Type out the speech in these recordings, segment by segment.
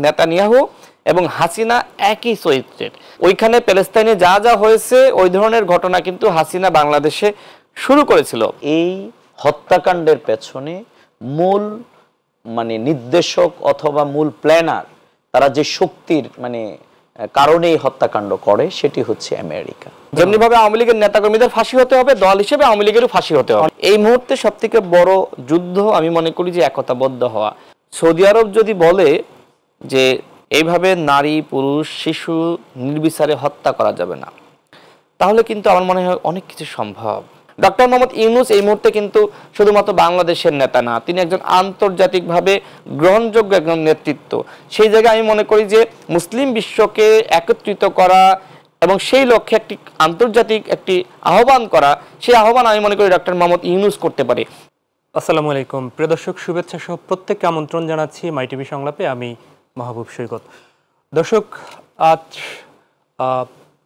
Netanyahu এবং হাসিনা একই চরিত্রের। ওইখানে প্যালেস্তাইনে যা যা হয়েছে ওই ধরনের ঘটনা কিন্তু হাসিনা বাংলাদেশে শুরু করেছিল। এই হত্যাকাণ্ডের পেছনে মূল নির্দেশক অথবা মূল প্ল্যানার, তারা যে শক্তির কারণে এই হত্যাকাণ্ড করে, সেটি হচ্ছে আমেরিকা। যেমনি ভাবে আওয়ামী লীগের নেতাকর্মীদের ফাঁসি হতে হবে, দল হিসেবে আওয়ামী লীগেরও ফাঁসি হতে হবে। এই মুহূর্তে সব থেকে বড় যুদ্ধ আমি মনে করি যে একতাবদ্ধ হওয়া। সৌদি আরব যদি বলে যে এইভাবে নারী পুরুষ শিশু নির্বিচারে হত্যা করা যাবে না, তাহলে কিন্তু আমার মনে হয় অনেক কিছু সম্ভব। ডক্টর মোহাম্মদ ইউনূস এই মুহূর্তে কিন্তু শুধুমাত্র বাংলাদেশের নেতা না, তিনি একজন আন্তর্জাতিকভাবে গ্রহণযোগ্য একজন নেতৃত্ব। সেই জায়গায় আমি মনে করি যে মুসলিম বিশ্বকে একত্রিত করা এবং সেই লক্ষ্যে একটি আন্তর্জাতিক একটি আহ্বান করা, সেই আহ্বান আমি মনে করি ডক্টর মোহাম্মদ ইউনূস করতে পারে। আসসালামু আলাইকুম প্রিয় দর্শক, শুভেচ্ছা সহ প্রত্যেককে আমন্ত্রণ জানাচ্ছি মাই টিভি সংলাপে। আমি মাহবুব সৈকত। দর্শক, আজ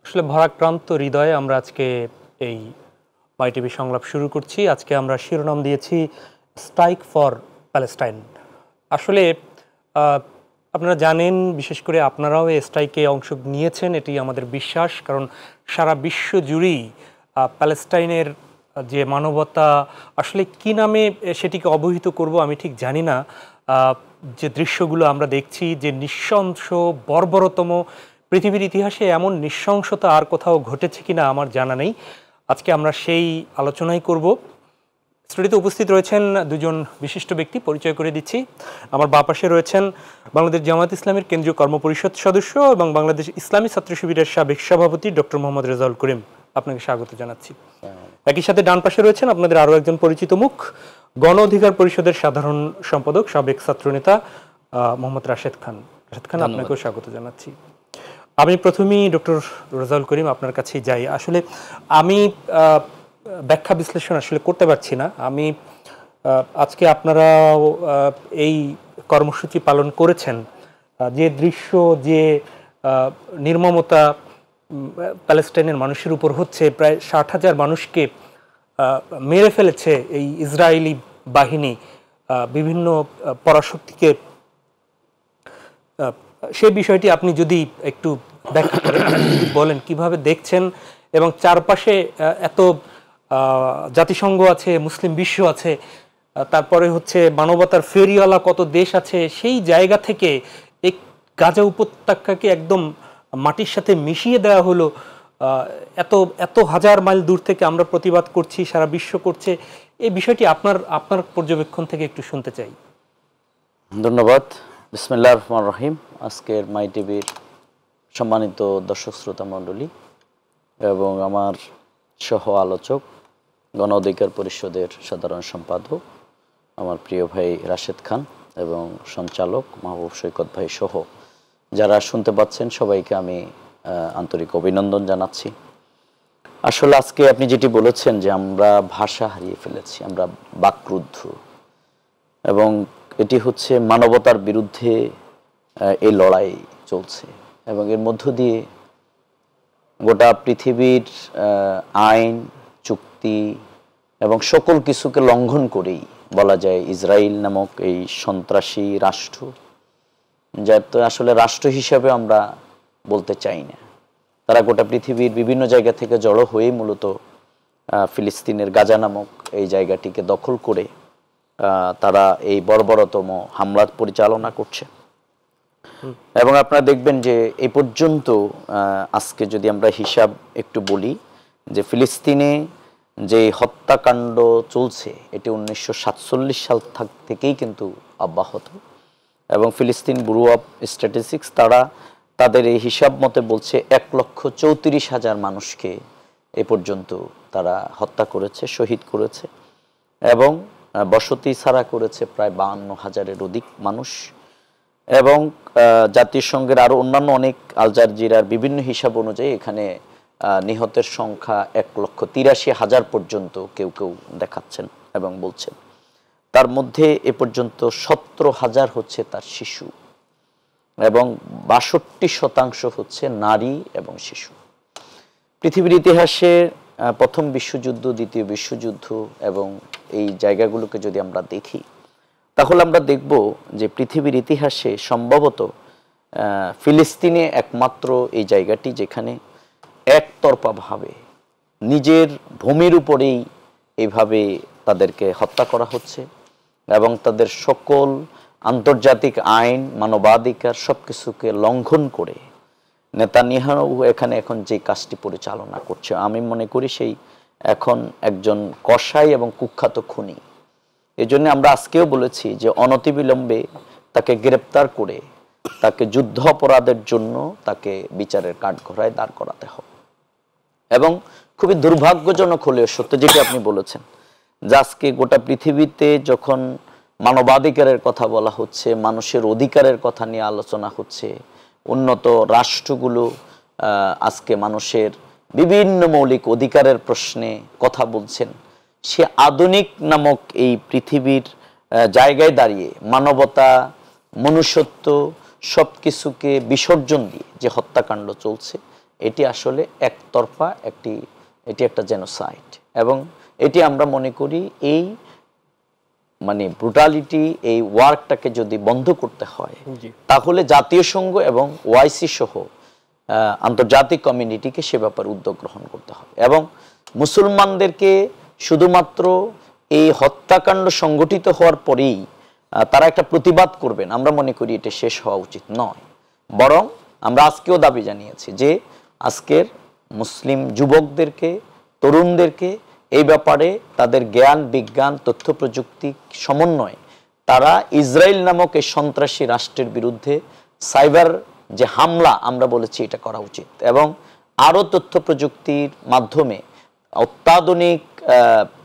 আসলে ভারাক্রান্ত হৃদয়ে আমরা আজকে এই মাই টিভি সংলাপ শুরু করছি। আজকে আমরা শিরোনাম দিয়েছি স্ট্রাইক ফর প্যালেস্টাইন। আসলে আপনারা জানেন, বিশেষ করে আপনারাও এই স্ট্রাইকে অংশ নিয়েছেন, এটি আমাদের বিশ্বাস। কারণ সারা বিশ্ব জুড়েই প্যালেস্টাইনের যে মানবতা, আসলে কি নামে সেটিকে অবহিত করব আমি ঠিক জানি না। যে দৃশ্যগুলো আমরা দেখছি, যে নৃশংস বর্বরতম, পৃথিবীর ইতিহাসে এমন নৃশংসতা আর কোথাও ঘটেছে কিনা আমার জানা নেই। আজকে আমরা সেই আলোচনাই করব। স্টুডিওতে উপস্থিত রয়েছেন দুজন বিশিষ্ট ব্যক্তি, পরিচয় করে দিচ্ছি। আমার বাঁ পাশে রয়েছেন বাংলাদেশ জামায়াত ইসলামীর কেন্দ্রীয় কর্মপরিষদ সদস্য এবং বাংলাদেশ ইসলামী ছাত্র শিবিরের সাবেক সভাপতি ডক্টর মোহাম্মদ রেজাউল করিম। আপনাকে স্বাগত জানাচ্ছি। একই সাথে ডান পাশে রয়েছেন আপনাদের আরও একজন পরিচিত মুখ, গণ অধিকার পরিষদের সাধারণ সম্পাদক সাবেক ছাত্রনেতা মোহাম্মদ রাশেদ খান। রাশেদ খান, আপনাকেও স্বাগত জানাচ্ছি। আমি প্রথমেই ডক্টর রেজাউল করিম আপনার কাছেই যাই। আসলে আমি ব্যাখ্যা বিশ্লেষণ আসলে করতে পারছি না। আমি আজকে আপনারা এই কর্মসূচি পালন করেছেন, যে দৃশ্য, যে নির্মমতা প্যালেস্টাইনের মানুষের উপর হচ্ছে, প্রায় 60,000 মানুষকে মেরে ফেলেছে এই ইসরায়েলি বাহিনী, বিভিন্ন পরাশক্তিকে, সেই বিষয়টি আপনি যদি একটু ব্যাখ্যা করেন, বলেন কিভাবে দেখছেন। এবং চারপাশে এত জাতিসংঘ আছে, মুসলিম বিশ্ব আছে, তারপরে হচ্ছে মানবতার ফেরিওয়ালা কত দেশ আছে, সেই জায়গা থেকে এই গাজা উপত্যকাকে একদম মাটির সাথে মিশিয়ে দেওয়া হলো। এত এত হাজার মাইল দূর থেকে আমরা প্রতিবাদ করছি, সারা বিশ্ব করছে। এই বিষয়টি আপনার পর্যবেক্ষণ থেকে একটু শুনতে চাই। ধন্যবাদ। বিসমিল্লাহির রহমানির রহিম। আজকের মাই টিভির সম্মানিত দর্শক শ্রোতা মণ্ডলী এবং আমার সহ আলোচক, গণ অধিকার পরিষদের সাধারণ সম্পাদক আমার প্রিয় ভাই রাশেদ খান এবং সঞ্চালক মাহবুব সৈকত ভাই সহ যারা শুনতে পাচ্ছেন, সবাইকে আমি আন্তরিক অভিনন্দন জানাচ্ছি। আসলে আজকে আপনি যেটি বলেছেন যে আমরা ভাষা হারিয়ে ফেলেছি, আমরা বাকরুদ্ধ, এবং এটি হচ্ছে মানবতার বিরুদ্ধে এই লড়াই চলছে। এবং এর মধ্য দিয়ে গোটা পৃথিবীর আইন, চুক্তি এবং সকল কিছুকে লঙ্ঘন করেই বলা যায় ইসরায়েল নামক এই সন্ত্রাসী রাষ্ট্র, যা আসলে রাষ্ট্র হিসাবে আমরা বলতে চাই না, তারা গোটা পৃথিবীর বিভিন্ন জায়গা থেকে জড়ো হয়ে মূলত ফিলিস্তিনের গাজা নামক এই জায়গাটিকে দখল করে তারা এই বর্বরতম হামলা পরিচালনা করছে। এবং আপনারা দেখবেন যে এই পর্যন্ত আজকে যদি আমরা হিসাব একটু বলি, যে ফিলিস্তিনে যে হত্যাকাণ্ড চলছে এটি 1947 সাল থেকেই কিন্তু অব্যাহত। এবং ফিলিস্তিন ব্যুরো অফ স্ট্যাটিস্টিক্স তারা তাদের এই হিসাব মতে বলছে 1,34,000 মানুষকে এ পর্যন্ত তারা হত্যা করেছে, শহীদ করেছে, এবং বসতি ছাড়া করেছে প্রায় 52,000-এর অধিক মানুষ। এবং জাতিসংঘের আরও অন্যান্য অনেক, আল জাজিরার বিভিন্ন হিসাব অনুযায়ী এখানে নিহতের সংখ্যা 1,83,000 পর্যন্ত কেউ কেউ দেখাচ্ছেন এবং বলছেন। তার মধ্যে এ পর্যন্ত 17,000 হচ্ছে তার শিশু এবং 62% হচ্ছে নারী এবং শিশু। পৃথিবীর ইতিহাসে প্রথম বিশ্বযুদ্ধ, দ্বিতীয় বিশ্বযুদ্ধ এবং এই জায়গাগুলোকে যদি আমরা দেখি, তাহলে আমরা দেখব যে পৃথিবীর ইতিহাসে সম্ভবত ফিলিস্তিনে একমাত্র এই জায়গাটি যেখানে একতরফাভাবে নিজের ভূমির উপরেই এইভাবে তাদেরকে হত্যা করা হচ্ছে এবং তাদের সকল আন্তর্জাতিক আইন, মানবাধিকার সব কিছুকে লঙ্ঘন করে নেতানিয়াহু এখানে এখন যে কাজটি পরিচালনা করছে, আমি মনে করি সেই এখন একজন কসাই এবং কুখ্যাত খুনি। এই জন্য আমরা আজকেও বলেছি যে অনতিবিলম্বে তাকে গ্রেপ্তার করে তাকে যুদ্ধ অপরাধের জন্য তাকে বিচারের কাঠগড়ায় দাঁড় করাতে হবে। এবং খুবই দুর্ভাগ্যজনক হলেও সত্য যেটি আপনি বলেছেন যে আজকে গোটা পৃথিবীতে যখন মানবাধিকারের কথা বলা হচ্ছে, মানুষের অধিকারের কথা নিয়ে আলোচনা হচ্ছে, উন্নত রাষ্ট্রগুলো আজকে মানুষের বিভিন্ন মৌলিক অধিকারের প্রশ্নে কথা বলছেন, সে আধুনিক নামক এই পৃথিবীর জায়গায় দাঁড়িয়ে মানবতা, মনুষ্যত্ব সব কিছুকে বিসর্জন দিয়ে যে হত্যাকাণ্ড চলছে, এটি আসলে একতরফা এটি একটা জেনোসাইড। এবং এটি আমরা মনে করি এই মানে ব্রুটালিটি, এই ওয়ার্কটাকে যদি বন্ধ করতে হয় তাহলে জাতীয় সংঘ এবং ওআইসি সহ আন্তর্জাতিক কমিউনিটিকে সে ব্যাপারে উদ্যোগ গ্রহণ করতে হবে এবং মুসলমানদেরকে শুধুমাত্র এই হত্যাকাণ্ড সংগঠিত হওয়ার পরেই তারা একটা প্রতিবাদ করবেন, আমরা মনে করি এটা শেষ হওয়া উচিত নয়। বরং আমরা আজকেও দাবি জানিয়েছি যে আজকের মুসলিম যুবকদেরকে, তরুণদেরকে এই ব্যাপারে তাদের জ্ঞান, বিজ্ঞান, তথ্য প্রযুক্তি সমন্বয়ে তারা ইসরায়েল নামক এই সন্ত্রাসী রাষ্ট্রের বিরুদ্ধে সাইবার যে হামলা আমরা বলেছি এটা করা উচিত এবং আরও তথ্য প্রযুক্তির মাধ্যমে অত্যাধুনিক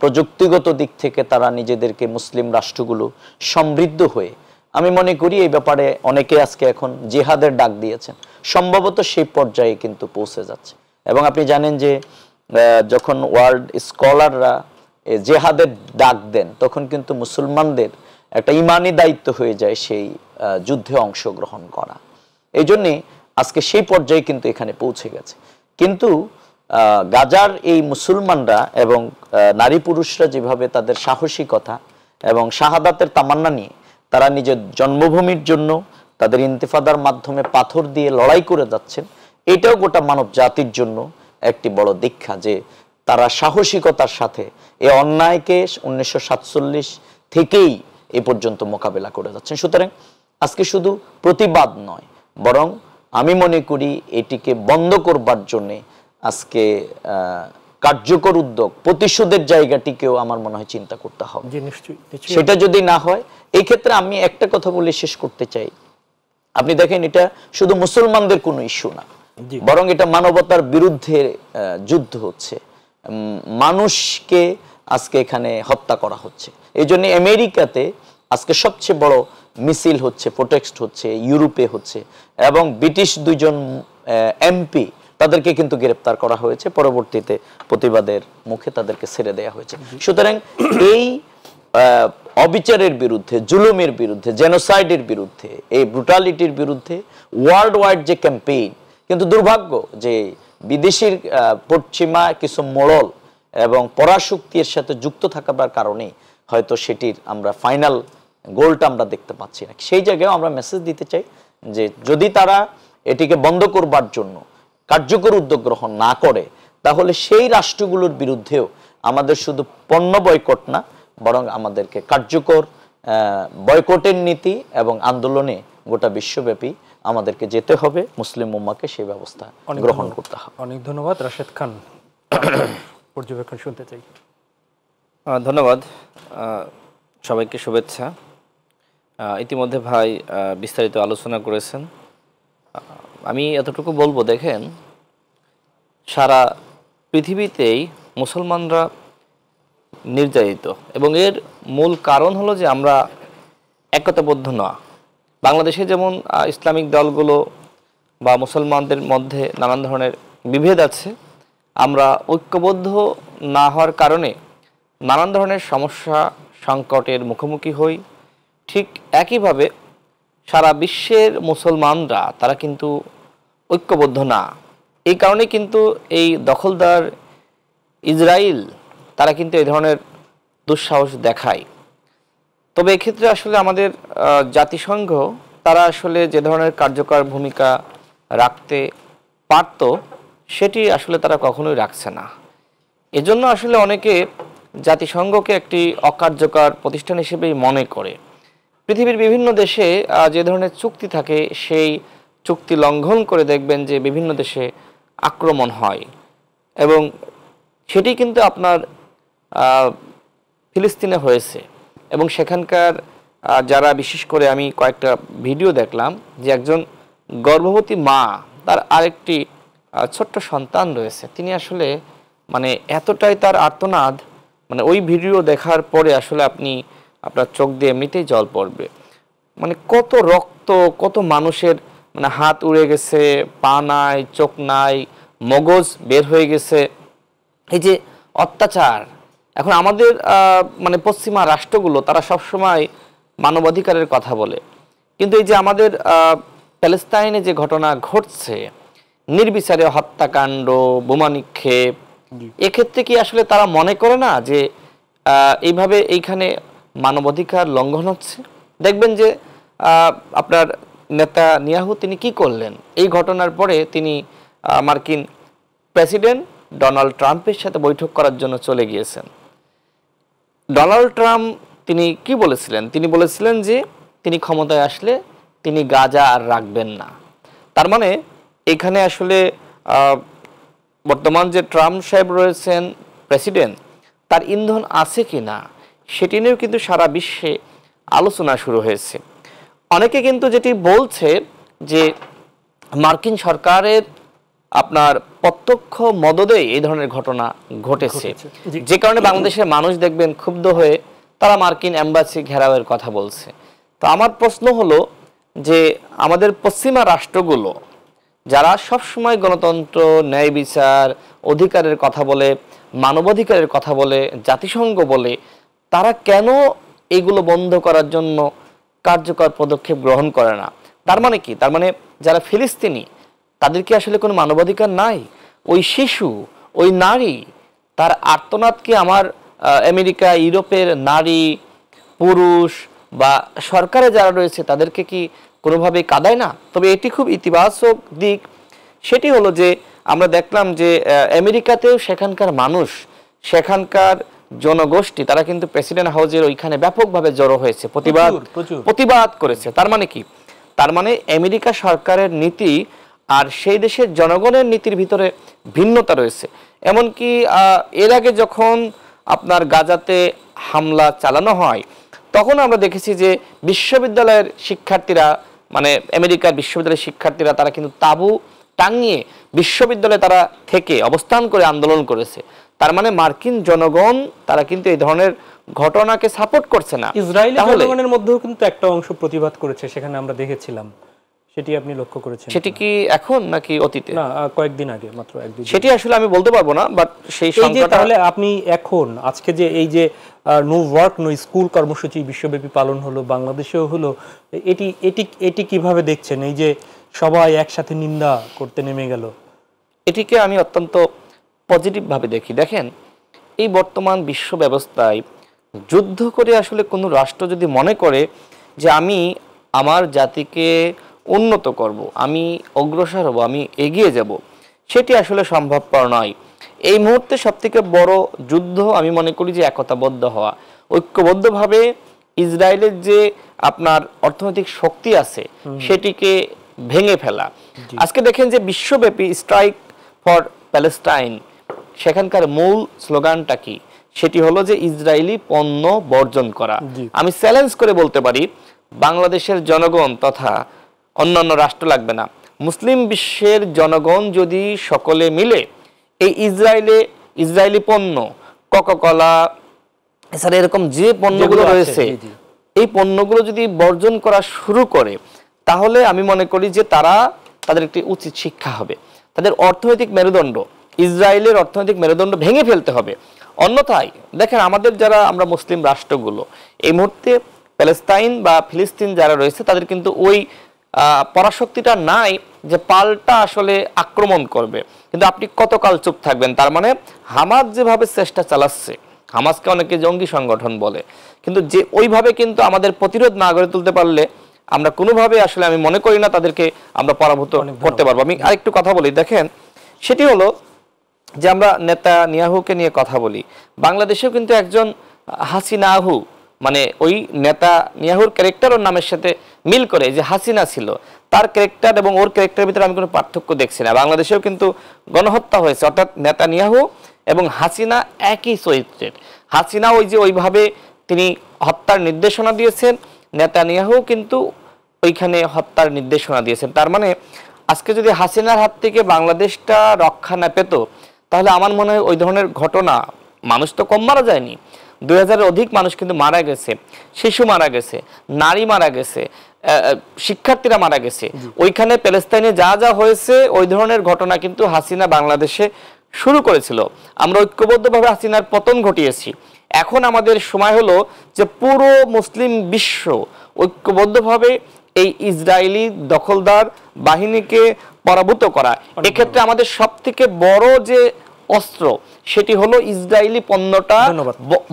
প্রযুক্তিগত দিক থেকে তারা নিজেদেরকে মুসলিম রাষ্ট্রগুলো সমৃদ্ধ হয়ে, আমি মনে করি এই ব্যাপারে অনেকে আজকে এখন জিহাদের ডাক দিয়েছেন, সম্ভবত সেই পর্যায়ে কিন্তু পৌঁছে যাচ্ছে। এবং আপনি জানেন যে যখন ওয়ার্ল্ড স্কলাররা জেহাদের ডাক দেন তখন কিন্তু মুসলমানদের একটা ইমানি দায়িত্ব হয়ে যায় সেই যুদ্ধে অংশগ্রহণ করা। এই জন্যে আজকে সেই পর্যায়ে কিন্তু এখানে পৌঁছে গেছে। কিন্তু গাজার এই মুসলমানরা এবং নারী পুরুষরা যেভাবে তাদের সাহসিকতা এবং শাহাদাতের তামান্না নিয়ে তারা নিজের জন্মভূমির জন্য তাদের ইন্তেফাদার মাধ্যমে পাথর দিয়ে লড়াই করে যাচ্ছেন, এটাও গোটা মানব জাতির জন্য একটি বড় দীক্ষা যে তারা সাহসিকতার সাথে এই অন্যায়কে 1947 থেকেই এ পর্যন্ত মোকাবেলা করে যাচ্ছেন। সুতরাং আজকে শুধু প্রতিবাদ নয়, বরং আমি মনে করি এটিকে বন্ধ করবার জন্যে আজকে কার্যকর উদ্যোগ, প্রতিশোধের জায়গাটিকেও আমার মনে হয় চিন্তা করতে হবে। সেটা যদি না হয়, এই ক্ষেত্রে আমি একটা কথা বলে শেষ করতে চাই, আপনি দেখেন এটা শুধু মুসলমানদের কোনো ইস্যু না, বরং এটা মানবতার বিরুদ্ধে যুদ্ধ হচ্ছে, মানুষকে আজকে এখানে হত্যা করা হচ্ছে। এই জন্য আমেরিকাতে আজকে সবচেয়ে বড় মিছিল হচ্ছে, প্রোটেস্ট হচ্ছে, ইউরোপে হচ্ছে এবং ব্রিটিশ দুইজন এমপি তাদেরকে কিন্তু গ্রেপ্তার করা হয়েছে, পরবর্তীতে প্রতিবাদের মুখে তাদেরকে ছেড়ে দেওয়া হয়েছে। সুতরাং এই অবিচারের বিরুদ্ধে, জুলুমের বিরুদ্ধে, জেনোসাইডের বিরুদ্ধে, এই ব্রুটালিটির বিরুদ্ধে ওয়ার্ল্ড ওয়াইড যে ক্যাম্পেইন, কিন্তু দুর্ভাগ্য যে বিদেশির পশ্চিমা কিছু মোড়ল এবং পরাশক্তির সাথে যুক্ত থাকার কারণে হয়তো সেটির আমরা ফাইনাল গোলটা আমরা দেখতে পাচ্ছি না। সেই জায়গায় আমরা মেসেজ দিতে চাই যে যদি তারা এটিকে বন্ধ করবার জন্য কার্যকর উদ্যোগ গ্রহণ না করে, তাহলে সেই রাষ্ট্রগুলোর বিরুদ্ধেও আমাদের শুধু পণ্য বয়কট না, বরং আমাদেরকে কার্যকর বয়কটের নীতি এবং আন্দোলনে গোটা বিশ্বব্যাপী আমাদেরকে যেতে হবে, মুসলিম উম্মাহকে সেই ব্যবস্থা গ্রহণ করতে হবে। অনেক ধন্যবাদ। রাশেদ খান, পর্যবেক্ষণ শুনতে চাই। ধন্যবাদ, সবাইকে শুভেচ্ছা। ইতিমধ্যে ভাই বিস্তারিত আলোচনা করেছেন। আমি এতটুকু বলবো, দেখেন সারা পৃথিবীতেই মুসলমানরা নির্যাতিত এবং এর মূল কারণ হলো যে আমরা একতাবদ্ধ না। বাংলাদেশে যেমন ইসলামিক দলগুলো বা মুসলমানদের মধ্যে নানান ধরনের বিভেদ আছে, আমরা ঐক্যবদ্ধ না হওয়ার কারণে নানান ধরনের সমস্যা সংকটের মুখোমুখি হই। ঠিক একইভাবে সারা বিশ্বের মুসলমানরা তারা কিন্তু ঐক্যবদ্ধ না। এই কারণে কিন্তু এই দখলদার ইসরায়েল তারা কিন্তু এই ধরনের দুঃসাহস দেখায়। তবে এক্ষেত্রে আসলে আমাদের জাতিসংঘ তারা আসলে যে ধরনের কার্যকর ভূমিকা রাখতে পারত সেটি আসলে তারা কখনোই রাখছে না। এজন্য আসলে অনেকে জাতিসংঘকে একটি অকার্যকর প্রতিষ্ঠান হিসেবেই মনে করে। পৃথিবীর বিভিন্ন দেশে যে ধরনের চুক্তি থাকে সেই চুক্তি লঙ্ঘন করে দেখবেন যে বিভিন্ন দেশে আক্রমণ হয়, এবং সেটি কিন্তু আপনার ফিলিস্তিনে হয়েছে। এবং সেখানকার যারা, বিশেষ করে আমি কয়েকটা ভিডিও দেখলাম যে একজন গর্ভবতী মা, তার আরেকটি ছোট্ট সন্তান রয়েছে, তিনি আসলে মানে এতটাই তার আর্তনাদ, মানে ওই ভিডিও দেখার পরে আসলে আপনার চোখ দিয়ে এমনিতেই জল পড়বে। মানে কত রক্ত, কত মানুষের মানে হাত উড়ে গেছে, পা নাই, চোখ নাই, মগজ বের হয়ে গেছে, এই যে অত্যাচার। এখন আমাদের মানে পশ্চিমা রাষ্ট্রগুলো তারা সবসময় মানবাধিকারের কথা বলে, কিন্তু এই যে আমাদের প্যালেস্তাইনে যে ঘটনা ঘটছে, নির্বিচারে হত্যাকাণ্ড, বোমা নিক্ষেপ, এক্ষেত্রে কি আসলে তারা মনে করে না যে এইভাবে এইখানে মানবাধিকার লঙ্ঘন হচ্ছে? দেখবেন যে আপনার নেতানিয়াহু তিনি কি করলেন, এই ঘটনার পরে তিনি মার্কিন প্রেসিডেন্ট ডোনাল্ড ট্রাম্পের সাথে বৈঠক করার জন্য চলে গিয়েছেন। ডোনাল্ড ট্রাম্প তিনি কি বলেছিলেন? তিনি বলেছিলেন যে তিনি ক্ষমতায় আসলে তিনি গাজা আর রাখবেন না। তার মানে এখানে আসলে বর্তমান যে ট্রাম্প সাহেব রয়েছেন প্রেসিডেন্ট, তার ইন্ধন আছে কি না সেটি নিয়েও কিন্তু সারা বিশ্বে আলোচনা শুরু হয়েছে। অনেকে কিন্তু যেটি বলছে যে মার্কিন সরকারের আপনার প্রত্যক্ষ মদদেই এই ধরনের ঘটনা ঘটেছে, যে কারণে বাংলাদেশের মানুষ দেখবেন ক্ষুব্ধ হয়ে তারা মার্কিন এম্বাসি ঘেরাওয়ের কথা বলছে। তো আমার প্রশ্ন হলো যে আমাদের পশ্চিমা রাষ্ট্রগুলো যারা সবসময় গণতন্ত্র, ন্যায় বিচার, অধিকারের কথা বলে, মানবাধিকারের কথা বলে, জাতিসংঘ বলে, তারা কেন এইগুলো বন্ধ করার জন্য কার্যকর পদক্ষেপ গ্রহণ করে না? তার মানে কি? তার মানে যারা ফিলিস্তিনি তাদের কি আসলে কোনো মানবাধিকার নাই? ওই শিশু, ওই নারী, তার আর্তনাদ কি আমার আমেরিকা, ইউরোপের নারী, পুরুষ বা সরকারে যারা রয়েছে তাদেরকে কি কোনোভাবেই কাঁদায় না? তবে এটি খুব ইতিবাচক দিক, সেটি হলো যে আমরা দেখলাম যে আমেরিকাতেও সেখানকার মানুষ, সেখানকার জনগোষ্ঠী তারা কিন্তু প্রেসিডেন্ট হাউসের ওইখানে ব্যাপকভাবে জড়ো হয়েছে, প্রতিবাদ করেছে। তার মানে কি? তার মানে আমেরিকা সরকারের নীতি আর সেই দেশের জনগণের নীতির ভিতরে ভিন্নতা রয়েছে। এমনকি এর আগে যখন আপনার গাজাতে হামলা চালানো হয় তখন আমরা দেখেছি যে বিশ্ববিদ্যালয়ের শিক্ষার্থীরা, মানে আমেরিকার বিশ্ববিদ্যালয়ের শিক্ষার্থীরা তারা কিন্তু তাঁবু টাঙিয়ে বিশ্ববিদ্যালয়ে তারা থেকে অবস্থান করে আন্দোলন করেছে। তার মানে মার্কিন জনগণ তারা কিন্তু এই ধরনের ঘটনাকে সাপোর্ট করছে না। ইসরায়েলি জনগণের মধ্যেও কিন্তু একটা অংশ প্রতিবাদ করেছে, সেখানে আমরা দেখেছিলাম। সেটি আপনি লক্ষ্য করেছেন? সেটি কি এখন নাকি অতীতে? না, কয়েকদিন আগে, মাত্র একদিন। সেটি আসলে আমি বলতে পারবো না, বাট সেই সংখ্যাটা তাহলে আপনি এখন আজকে যে এই যে নো ওয়ার্ক নো স্কুল কর্মসূচি বিশ্বব্যাপী পালন হলো, বাংলাদেশেও হলো, এটি কিভাবে দেখছেন? এই যে সবাই একসাথে নিন্দা করতে নেমে গেল, এটিকে আমি অত্যন্ত পজিটিভ ভাবে দেখি। দেখেন, এই বর্তমান বিশ্ব ব্যবস্থায় যুদ্ধ করে আসলে কোনো রাষ্ট্র যদি মনে করে যে আমি আমার জাতিকে উন্নত করব, আমি অগ্রসর হব, আমি এগিয়ে যাব, সেটি আসলে সম্ভবপর নয়। এই মুহূর্তে সবথেকে বড় যুদ্ধ আমি মনে করি যে একতাবদ্ধ হওয়া, ঐক্যবদ্ধভাবে ইসরায়েলের যে আপনার অর্থনৈতিক শক্তি আছে সেটিকে ভেঙে ফেলা। আজকে দেখেন যে বিশ্বব্যাপী স্ট্রাইক ফর প্যালেস্টাইন, সেখানকার মূল স্লোগানটা কি? সেটি হলো যে ইসরায়েলি পণ্য বর্জন করা। আমি চ্যালেঞ্জ করে বলতে পারি বাংলাদেশের জনগণ তথা অন্যান্য রাষ্ট্র লাগবে না, মুসলিম বিশ্বের জনগণ যদি সকলে মিলে এই ইসরায়েলি পণ্য, কোকাকোলা এছাড়া এরকম যে পণ্যগুলো রয়েছে এই পণ্যগুলো যদি বর্জন করা শুরু করে, তাহলে আমি মনে করি যে তাদের একটি উচিত শিক্ষা হবে। তাদের অর্থনৈতিক মেরুদণ্ড, ইসরায়েলের অর্থনৈতিক মেরুদণ্ড ভেঙে ফেলতে হবে। অন্যথায় দেখেন আমাদের যারা আমরা মুসলিম রাষ্ট্রগুলো এই মুহূর্তে প্যালেস্তাইন বা ফিলিস্তিন যারা রয়েছে তাদের কিন্তু ওই পরাশক্তিটা নাই যে পাল্টা আসলে আক্রমণ করবে। কিন্তু আপনি কতকাল চুপ থাকবেন? তার মানে হামাস যেভাবে চেষ্টা চালাচ্ছে, হামাসকে অনেকে জঙ্গি সংগঠন বলে, কিন্তু যে ওইভাবে কিন্তু আমাদের প্রতিরোধ না গড়ে তুলতে পারলে আমরা কোনোভাবে আসলে আমি মনে করি না তাদেরকে আমরা পরাভূত করতে পারবো। আমি আরেকটু কথা বলি, দেখেন সেটি হলো যে আমরা নেতানিয়াহুকে নিয়ে কথা বলি, বাংলাদেশেও কিন্তু একজন হাসিনাহু, মানে ওই নেতানিয়াহুর ক্যারেক্টার ওর নামের সাথে মিল করে, যে হাসিনা ছিল তার ক্যারেক্টার এবং ওর ক্যারেক্টারের ভিতরে আমি কোনো পার্থক্য দেখছি না। বাংলাদেশেও কিন্তু গণহত্যা হয়েছে, অর্থাৎ নেতানিয়াহু এবং হাসিনা একই চরিত্রের। হাসিনা ওইভাবে তিনি হত্যার নির্দেশনা দিয়েছেন, নেতানিয়াহু কিন্তু ওইখানে হত্যার নির্দেশনা দিয়েছেন। তার মানে আজকে যদি হাসিনার হাত থেকে বাংলাদেশটা রক্ষা না পেত, তাহলে আমার মনে হয় ওই ধরনের ঘটনা, মানুষ তো কম মারা যায়নি, 2000-এর অধিক মানুষ কিন্তু মারা গেছে, শিশু মারা গেছে, নারী মারা গেছে, শিক্ষার্থীরা মারা গেছে। ওইখানে প্যালেস্তাইনে যা যা হয়েছে ওই ধরনের ঘটনা কিন্তু হাসিনা বাংলাদেশে শুরু করেছিল। আমরা ঐক্যবদ্ধভাবে হাসিনার পতন ঘটিয়েছি। এখন আমাদের সময় হলো যে পুরো মুসলিম বিশ্ব ঐক্যবদ্ধভাবে এই ইসরায়েলি দখলদার বাহিনীকে পরাভূত করা। এক্ষেত্রে আমাদের সবথেকে বড় যে অস্ত্র সেটি হলো ইসরায়েলি পণ্যটা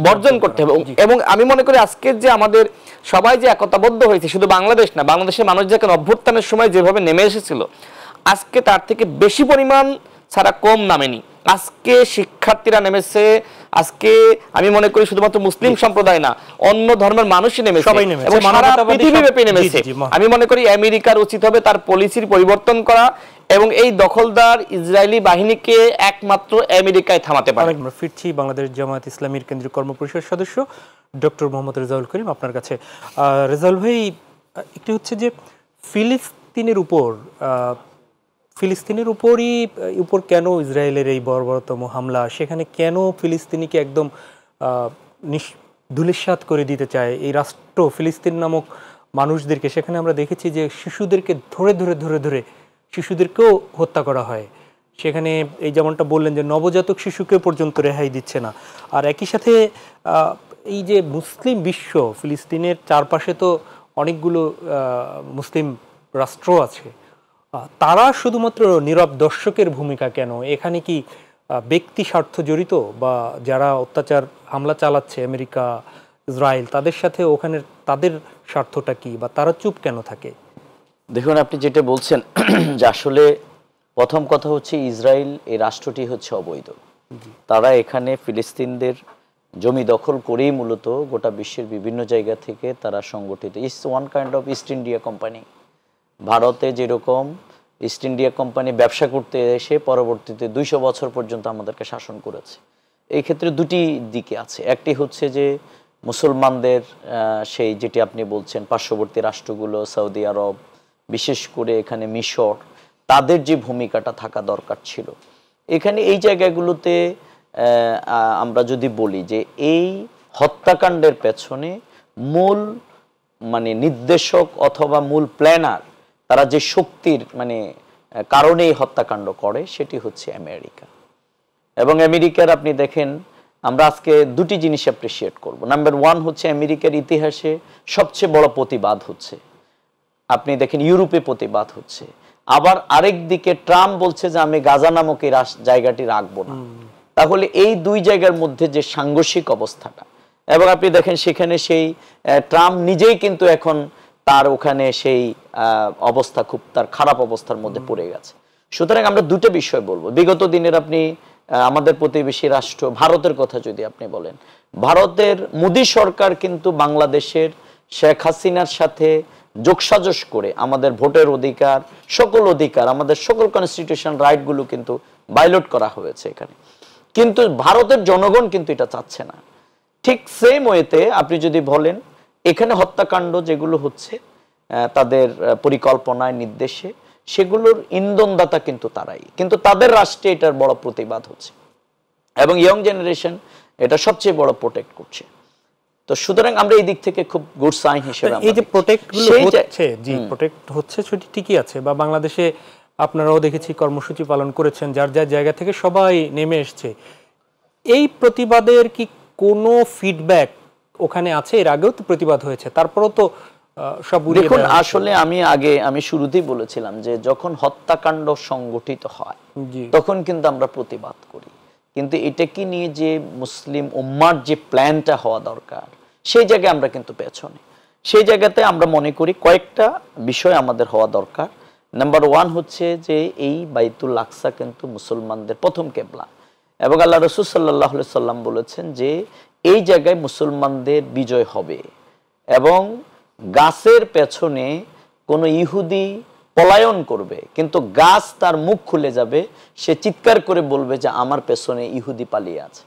বর্জন করতে হবে। এবং আমি মনে করি আজকের যে আমাদের সবাই যে একতাবদ্ধ হয়েছে, শুধু বাংলাদেশ না, বাংলাদেশের মানুষ যখন অভ্যুত্থানের সময় যেভাবে নেমে এসেছিল, আজকে তার থেকে বেশি পরিমাণ ছাড়া কম নামেনি। আজকে শিক্ষার্থীরা নেমেছে, আজকে আমি মনে করি শুধুমাত্র মুসলিম সম্প্রদায় না, অন্য ধর্মের মানুষই নেমেছে এবং সারা পৃথিবীব্যাপী নেমেছে। আমি মনে করি আমেরিকার উচিত হবে তার পলিসির পরিবর্তন করা এবং এই দখলদার ইসরায়েলি বাহিনীকে একমাত্র আমেরিকায় থামাতে পারে। ফিরছি বাংলাদেশ জামায়াত ইসলামীর কেন্দ্রীয় কর্মপরিষদ সদস্য ডক্টর মোহাম্মদ রেজাউল করিম আপনার কাছে। রেজাউল ভাই, একটি হচ্ছে যে ফিলিস্তিনের উপর কেন ইসরায়েলের এই বর্বরতম হামলা, সেখানে কেন ফিলিস্তিনিকে একদম ধূলিসাৎ করে দিতে চায় এই রাষ্ট্র ফিলিস্তিন নামক মানুষদেরকে? সেখানে আমরা দেখেছি যে শিশুদেরকে ধরে শিশুদেরকেও হত্যা করা হয়। সেখানে এই যেমনটা বললেন যে নবজাতক শিশুকে পর্যন্ত রেহাই দিচ্ছে না। আর একই সাথে এই যে মুসলিম বিশ্ব, ফিলিস্তিনের চারপাশে তো অনেকগুলো মুসলিম রাষ্ট্র আছে, তারা শুধুমাত্র নীরব দর্শকের ভূমিকা কেন? এখানে কি ব্যক্তি স্বার্থ জড়িত, বা যারা অত্যাচার হামলা চালাচ্ছে আমেরিকা, ইসরায়েল, তাদের সাথে ওখানে তাদের স্বার্থটা কি, বা তারা চুপ কেন থাকে? দেখুন, আপনি যেটা বলছেন যে আসলে প্রথম কথা হচ্ছে ইসরায়েল এই রাষ্ট্রটি হচ্ছে অবৈধ। তারা এখানে ফিলিস্তিনদের জমি দখল করেই মূলত গোটা বিশ্বের বিভিন্ন জায়গা থেকে তারা সংগঠিত। It's one kind of east India company. ভারতে যেরকম ইস্ট ইন্ডিয়া কোম্পানি ব্যবসা করতে এসে পরবর্তীতে 200 বছর পর্যন্ত আমাদেরকে শাসন করেছে। এই ক্ষেত্রে দুটি দিকে আছে। একটি হচ্ছে যে মুসলমানদের সেই যেটি আপনি বলছেন পার্শ্ববর্তী রাষ্ট্রগুলো, সৌদি আরব, বিশেষ করে এখানে মিশর, তাদের যে ভূমিকাটা থাকা দরকার ছিল এখানে এই জায়গাগুলোতে আমরা যদি বলি যে এই হত্যাকাণ্ডের পেছনে মূল নির্দেশক অথবা মূল প্ল্যানার, তারা যে শক্তির কারণে এই হত্যাকাণ্ড করে সেটি হচ্ছে আমেরিকা। এবং আমেরিকার আপনি দেখেন, আমরা আজকে দুটি জিনিস অ্যাপ্রিসিয়েট করব। নাম্বার 1 হচ্ছে আমেরিকার ইতিহাসে সবচেয়ে বড় প্রতিবাদ হচ্ছে, আপনি দেখেন ইউরোপে প্রতিবাদ হচ্ছে। আবার আরেক দিকে ট্রাম্প বলছে যে আমি গাজা নামক এই জায়গাটি রাখবো না। তাহলে এই দুই জায়গার মধ্যে যে সাংঘর্ষিক অবস্থাটা, এবং আপনি দেখেন সেখানে সেই ট্রাম্প নিজেই কিন্তু এখন তার ওখানে সেই অবস্থা খুব তার খারাপ অবস্থার মধ্যে পড়ে গেছে। সুতরাং আমরা দুটো বিষয় বলবো। বিগত দিনের আপনি আমাদের প্রতিবেশী রাষ্ট্র ভারতের কথা যদি আপনি বলেন, ভারতের মোদী সরকার কিন্তু বাংলাদেশের শেখ হাসিনার সাথে যোগসাজশ করে আমাদের ভোটের অধিকার, সকল অধিকার, আমাদের সকল কনস্টিটিউশন রাইটগুলো কিন্তু ভায়োলেট করা হয়েছে এখানে। কিন্তু ভারতের জনগণ কিন্তু এটা চাচ্ছে না। ঠিক সেম ওয়েতে আপনি যদি বলেন এখানে হত্যাকাণ্ড যেগুলো হচ্ছে তাদের পরিকল্পনায় নির্দেশে, সেগুলোর ইন্ধনদাতা কিন্তু তারাই, কিন্তু তাদের রাষ্ট্রে এটার বড় প্রতিবাদ হচ্ছে এবং ইয়ং জেনারেশন এটা সবচেয়ে বড় প্রোটেক্ট করছে। তো সুতরাং আমরা এই দিক থেকে খুব গুড সাইন হিসেবে এই যে প্রোটেক্ট হচ্ছে, জি প্রোটেক্ট হচ্ছে সেটি ঠিকই আছে। বা বাংলাদেশে আপনারাও দেখেছি কর্মসূচি পালন করেছেন, যার যার জায়গা থেকে সবাই নেমে এসছে। এই প্রতিবাদের কি কোনো ফিডব্যাক ওখানে আছে? এর আগেও তো প্রতিবাদ হয়েছে, তারপরেও তো সব দেখুন, আসলে আমি শুরুতেই বলেছিলাম যে যখন হত্যাকাণ্ড সংগঠিত হয় তখন কিন্তু আমরা প্রতিবাদ করি, কিন্তু এটা কি নিয়ে যে মুসলিম উম্মার যে প্ল্যানটা হওয়া দরকার সেই জায়গায় আমরা কিন্তু পেছনে। সেই জায়গাতে আমরা মনে করি কয়েকটা বিষয় আমাদের হওয়া দরকার। নাম্বার 1 হচ্ছে যে এই বাইতুল আকসা কিন্তু মুসলমানদের প্রথম কেবলা, এবং আল্লাহ রাসূল সাল্লাল্লাহু আলাইহি সাল্লাম বলেছেন যে এই জায়গায় মুসলমানদের বিজয় হবে, এবং গাছের পেছনে কোনো ইহুদি পলায়ন করবে কিন্তু গাছ তার মুখ খুলে যাবে, সে চিৎকার করে বলবে যে আমার পেছনে ইহুদি পালিয়ে আছে।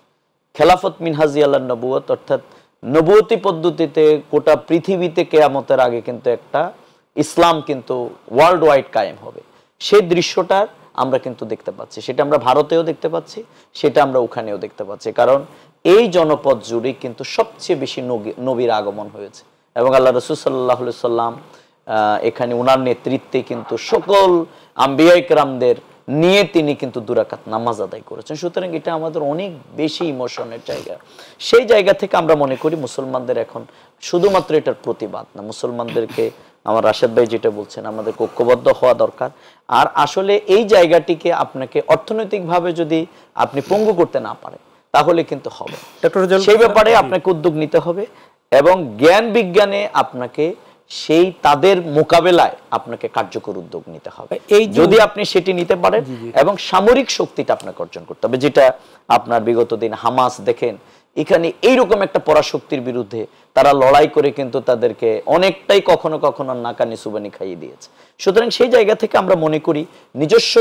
খেলাফত মিনহাজি আল্লাহ নবুয়ত, অর্থাৎ নবুয়তি পদ্ধতিতে গোটা পৃথিবীতে কেয়ামতের আগে কিন্তু একটা ইসলাম কিন্তু ওয়ার্ল্ড ওয়াইড কায়েম হবে, সেই দৃশ্যটার আমরা কিন্তু দেখতে পাচ্ছি। সেটা আমরা ভারতেও দেখতে পাচ্ছি, সেটা আমরা ওখানেও দেখতে পাচ্ছি, কারণ এই জনপদ জুড়ে কিন্তু সবচেয়ে বেশি নবীর আগমন হয়েছে, এবং আল্লাহ রাসূল সাল্লাল্লাহু আলাইহি সাল্লাম এখানে ওনার নেতৃত্বে কিন্তু সকল আম্বিয়া ইকরামদের নিয়ে তিনি কিন্তু 2 রাকাত নামাজ আদায় করেছেন। সুতরাং এটা আমাদের অনেক বেশি ইমোশনের জায়গা। সেই জায়গা থেকে আমরা মনে করি মুসলমানদের এখন শুধুমাত্র এটার প্রতিবাদ না, মুসলমানদেরকে আমার রাশেদ ভাই যেটা বলছেন আমাদের ঐক্যবদ্ধ হওয়া দরকার। আর আসলে এই জায়গাটিকে আপনাকে অর্থনৈতিকভাবে যদি আপনি পঙ্গু করতে না পারেন তাহলে কিন্তু হবে, সেই ব্যাপারে আপনাকে উদ্যোগ নিতে হবে, এবং জ্ঞান বিজ্ঞানে আপনাকে সেই তাদের মোকাবেলায় আপনাকে কার্যকর উদ্যোগ নিতে হবে। যদি আপনি সেটি নিতে পারেন, এবং সামরিক শক্তিটা আপনাকে অর্জন করতে হবে, যেটা আপনার বিগত দিন হামাস দেখেন এখানে এইরকম একটা পরাশক্তির বিরুদ্ধে তারা লড়াই করে কিন্তু তাদেরকে অনেকটাই কখনো কখনো নাকানি সুবানি খাইয়ে দিয়েছে। সুতরাং সেই জায়গা থেকে আমরা মনে করি নিজস্ব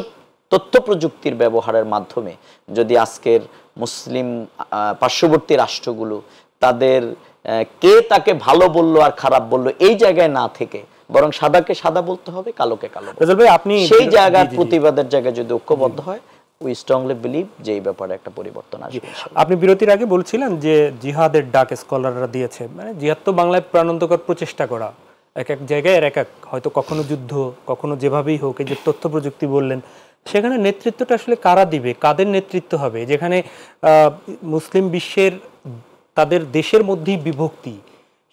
তথ্য প্রযুক্তির ব্যবহারের মাধ্যমে যদি আজকের মুসলিম পার্শ্ববর্তী রাষ্ট্রগুলো তাদের কে তাকে ভালো বললো আর খারাপ বললো এই জায়গায় না থেকে বরং সাদাকে সাদা বলতে হবে, কালোকে কালো, আপনি সেই জায়গার প্রতিবাদের জায়গায় যদি ঐক্যবদ্ধ হয়, উই স্ট্রংলি বিলিভ যে এই ব্যাপারে একটা পরিবর্তন আসবে। আপনি বিরতির আগে বলছিলেন যে জিহাদের ডাক স্কলাররা দিয়েছে, মানে জিহাদ তো বাংলায় প্রাণান্তকর প্রচেষ্টা করা, এক এক জায়গায় এক এক, হয়তো কখনো যুদ্ধ, কখনো যেভাবেই হোক। এই যে তথ্য প্রযুক্তি বললেন, সেখানে নেতৃত্বটা আসলে কারা দিবে, কাদের নেতৃত্ব হবে? যেখানে মুসলিম বিশ্বের তাদের দেশের মধ্যেই বিভক্তি,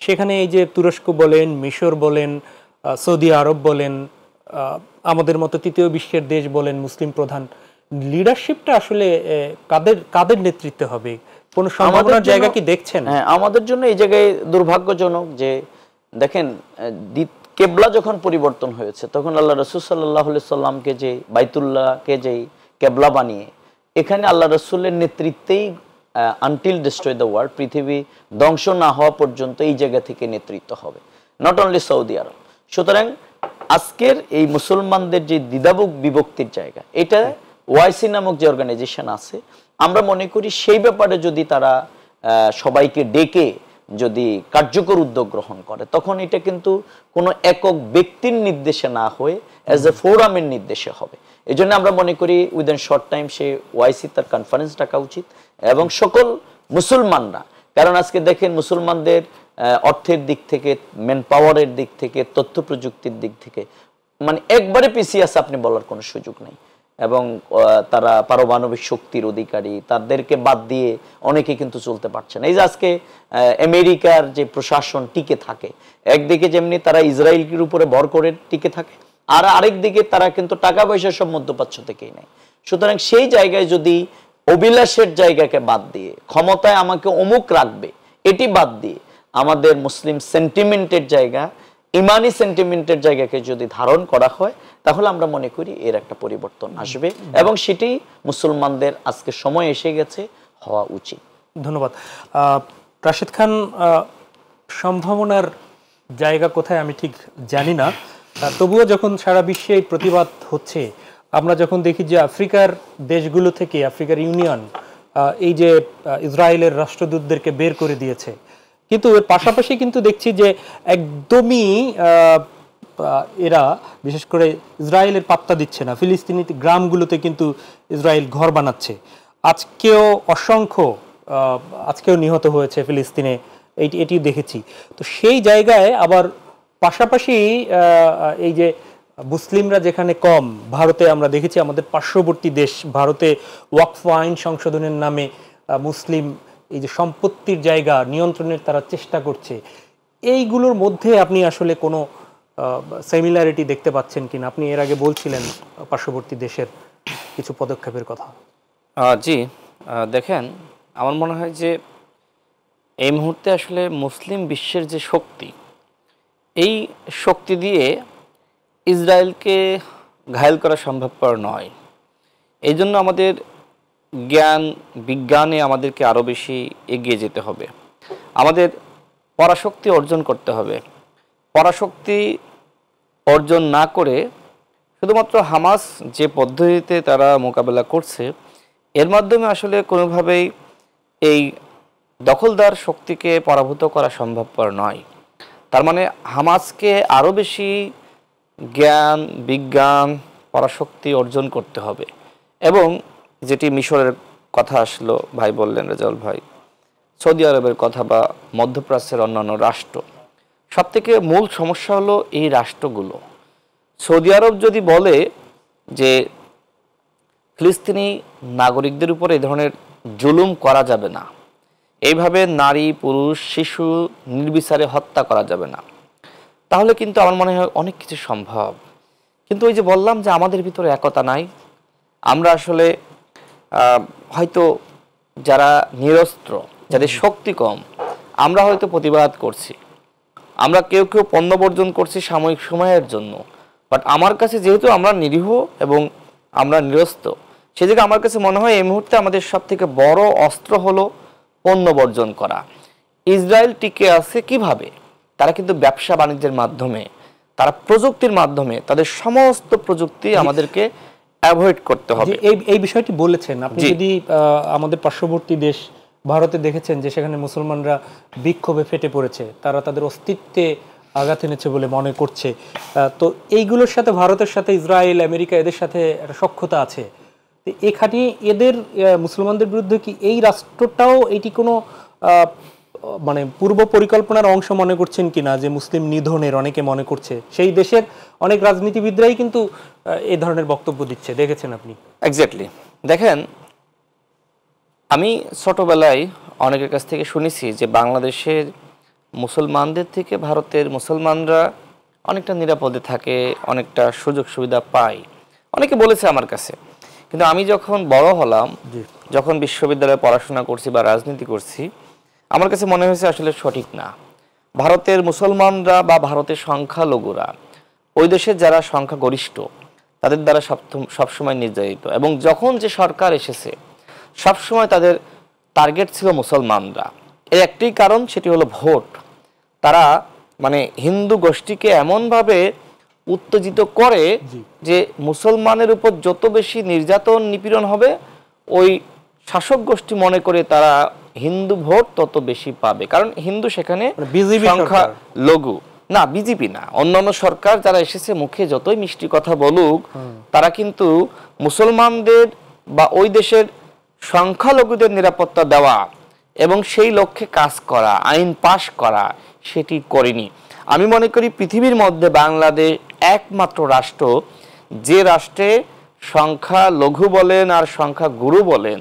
সেখানে এই যে তুরস্ক বলেন, মিশর বলেন, সৌদি আরব বলেন, আমাদের মতো তৃতীয় বিশ্বের দেশ বলেন মুসলিম প্রধান, লিডারশিপটা আসলে কাদের নেতৃত্বে হবে? কোন সম্ভাবনার জায়গা কি দেখছেন? হ্যাঁ, আমাদের জন্য এই জায়গায় দুর্ভাগ্যজনক যে দেখেন কেবলা যখন পরিবর্তন হয়েছে তখন আল্লাহ রাসূল সাল্লাল্লাহু আলাইহি সাল্লামকে যে বাইতুল্লাহকে যে কেবলা বানিয়ে এখানে আল্লাহ রাসূলের নেতৃত্বেই আনটিল ডিস্ট্রয় দ্য ওয়ার্ল্ড, পৃথিবী ধ্বংস না হওয়া পর্যন্ত এই জায়গা থেকে নেতৃত্ব হবে, নট অনলি সৌদি আরব। সুতরাং আজকের এই মুসলমানদের যে দ্বিধাবুক বিভক্তির জায়গা, এটা ওয়াইসি নামক যে অর্গানাইজেশন আছে, আমরা মনে করি সেই ব্যাপারে যদি তারা সবাইকে ডেকে যদি কার্যকর উদ্যোগ গ্রহণ করে তখন এটা কিন্তু কোনো একক ব্যক্তির নির্দেশে না হয়ে অ্যাজ এ ফোরামের নির্দেশে হবে। এই জন্য আমরা মনে করি উইদিন শর্ট টাইম সে ওয়াইসি তার কনফারেন্স ডাকা উচিত, এবং সকল মুসলমানরা, কারণ আজকে দেখেন মুসলমানদের অর্থের দিক থেকে, ম্যান পাওয়ারের দিক থেকে, তথ্য প্রযুক্তির দিক থেকে মানে একবারে পিছিয়ে আছে আপনি বলার কোনো সুযোগ নেই, এবং তারা পারমাণবিক শক্তির অধিকারী, তাদেরকে বাদ দিয়ে অনেকে কিন্তু চলতে পারছে না। এই যে আজকে আমেরিকার যে প্রশাসন টিকে থাকে, একদিকে যেমনি তারা ইসরায়েলের উপরে ভর করে টিকে থাকে, আর আরেক দিকে তারা কিন্তু টাকা পয়সা সব মধ্যপ্রাচ্য থেকেই নেয়। সুতরাং সেই জায়গায় যদি অভিলাষের জায়গাকে বাদ দিয়ে, ক্ষমতায় আমাকে অমুক রাখবে এটি বাদ দিয়ে, আমাদের মুসলিম সেন্টিমেন্টের জায়গা, ইমানি সেন্টিমেন্টের জায়গাকে যদি ধারণ করা হয় তাহলে আমরা মনে করি এর একটা পরিবর্তন আসবে, এবং সেটি মুসলমানদের আজকে সময় এসে গেছে হওয়া উচিত। ধন্যবাদ রাশেদ খান। সম্ভাবনার জায়গা কোথায় আমি ঠিক জানি না, তবুও যখন সারা বিশ্বে এই প্রতিবাদ হচ্ছে, আমরা যখন দেখি যে আফ্রিকার দেশগুলো থেকে আফ্রিকার ইউনিয়ন এই যে ইসরায়েলের রাষ্ট্রদূতদেরকে বের করে দিয়েছে, কিন্তু এর পাশাপাশি কিন্তু দেখছি যে একদমই এরা বিশেষ করে ইসরায়েলের পাত্তা দিচ্ছে না, ফিলিস্তিনি গ্রামগুলোতে কিন্তু ইসরায়েল ঘর বানাচ্ছে। আজকেও নিহত হয়েছে ফিলিস্তিনে, এটি দেখেছি। তো সেই জায়গায় আবার পাশাপাশি এই যে মুসলিমরা যেখানে কম, ভারতে আমরা দেখেছি আমাদের পার্শ্ববর্তী দেশ ভারতে ওয়াকফ আইন সংশোধনের নামে মুসলিম এই যে সম্পত্তির জায়গা নিয়ন্ত্রণের তারা চেষ্টা করছে। এইগুলোর মধ্যে আপনি আসলে কোনো সিমিলারিটি দেখতে পাচ্ছেন কিনা? আপনি এর আগে বলছিলেন পার্শ্ববর্তী দেশের কিছু পদক্ষেপের কথা। জি, দেখেন আমার মনে হয় যে এই মুহূর্তে আসলে মুসলিম বিশ্বের যে শক্তি এই শক্তি দিয়ে ইসরায়েলকে ঘায়েল করা সম্ভবপর নয়। এই জন্য আমাদের জ্ঞান বিজ্ঞানে আমাদেরকে আরও বেশি এগিয়ে যেতে হবে। আমাদের পরাশক্তি অর্জন করতে হবে। পরাশক্তি অর্জন না করে শুধুমাত্র হামাস যে পদ্ধতিতে তারা মোকাবেলা করছে এর মাধ্যমে আসলে কোনোভাবেই এই দখলদার শক্তিকে পরাভূত করা সম্ভবপর নয়। তার মানে হামাসকে আরও বেশি জ্ঞান বিজ্ঞান পরাশক্তি অর্জন করতে হবে। এবং যেটি মিশরের কথা আসলো, ভাই বললেন, রেজাউল ভাই, সৌদি আরবের কথা বা মধ্যপ্রাচ্যের অন্যান্য রাষ্ট্র, সবথেকে মূল সমস্যা হলো এই রাষ্ট্রগুলো। সৌদি আরব যদি বলে যে ফিলিস্তিনি নাগরিকদের উপর এই ধরনের জুলুম করা যাবে না, এইভাবে নারী পুরুষ শিশু নির্বিচারে হত্যা করা যাবে না, তাহলে কিন্তু আমার মনে হয় অনেক কিছু সম্ভব। কিন্তু ওই যে বললাম যে আমাদের ভিতরে একতা নাই। আমরা আসলে হয়তো যারা নিরস্ত্র, যাদের শক্তি কম, আমরা হয়তো প্রতিবাদ করছি, আমরা কেউ কেউ পণ্য বর্জন করছি সাময়িক সময়ের জন্য, বাট আমার কাছে যেহেতু আমরা নিরীহ এবং আমরা নিরস্ত্র, সেদিকে আমার কাছে মনে হয় এই মুহূর্তে আমাদের সব থেকে বড় অস্ত্র হলো পণ্য বর্জন করা। ইসরায়েল টিকে আছে কিভাবে? তারা কিন্তু ব্যবসা বাণিজ্যের মাধ্যমে, তারা প্রযুক্তির মাধ্যমে, তাদের সমস্ত প্রযুক্তি আমাদেরকে অ্যাভয়েড করতে হবে। এই বিষয়টি বলেছেন আপনি। যদি আমাদের পার্শ্ববর্তী দেশ ভারতে দেখেছেন যে সেখানে মুসলমানরা বিক্ষোভে ফেটে পড়েছে, তারা তাদের অস্তিত্বে আঘাত এনেছে বলে মনে করছে। তো এইগুলোর সাথে ভারতের সাথে ইসরায়েল আমেরিকা এদের সাথে একটা সখ্যতা আছে। তো এখানে এদের মুসলমানদের বিরুদ্ধে কি এই রাষ্ট্রটাও এটি কোনো মানে পূর্ব পরিকল্পনার অংশ মনে করছেন কিনা, যে মুসলিম নিধনের অনেকে মনে করছে? সেই দেশের অনেক রাজনীতিবিদরাই কিন্তু এই ধরনের বক্তব্য দিচ্ছে, দেখেছেন আপনি? এক্স্যাক্টলি। দেখেন, আমি ছোটবেলায় অনেকের কাছ থেকে শুনেছি যে বাংলাদেশের মুসলমানদের থেকে ভারতের মুসলমানরা অনেকটা নিরাপদে থাকে, অনেকটা সুযোগ সুবিধা পায়, অনেকে বলেছে আমার কাছে। কিন্তু আমি যখন বড় হলাম, যখন বিশ্ববিদ্যালয়ে পড়াশোনা করছি বা রাজনীতি করছি, আমার কাছে মনে হয়েছে আসলে সঠিক না। ভারতের মুসলমানরা বা ভারতের সংখ্যালঘুরা, ওই দেশের যারা সংখ্যাগরিষ্ঠ, তাদের দ্বারা সবসময় নির্যাতিত। এবং যখন যে সরকার এসেছে সবসময় তাদের টার্গেট ছিল মুসলমানরা। এর একটি কারণ, সেটি হলো ভোট। তারা মানে হিন্দু গোষ্ঠীকে এমনভাবে উত্তেজিত করে যে মুসলমানের উপর যত বেশি নির্যাতন নিপীড়ন হবে, ওই শাসক গোষ্ঠী মনে করে তারা হিন্দু ভোট তত বেশি পাবে, কারণ হিন্দু সেখানে সংখ্যা লঘু। না, বিজেপি না, অন্যান্য সরকার যারা এসেছে মুখে যতই মিষ্টি কথা বলুক, তারা কিন্তু মুসলমানদের বা ওই দেশের সংখ্যালঘুদের নিরাপত্তা দেওয়া এবং সেই লক্ষ্যে কাজ করা, আইন পাশ করা, সেটি করেনি। আমি মনে করি পৃথিবীর মধ্যে বাংলাদেশ একমাত্র রাষ্ট্র যে রাষ্ট্রে সংখ্যা লঘু বলেন আর সংখ্যা গুরু বলেন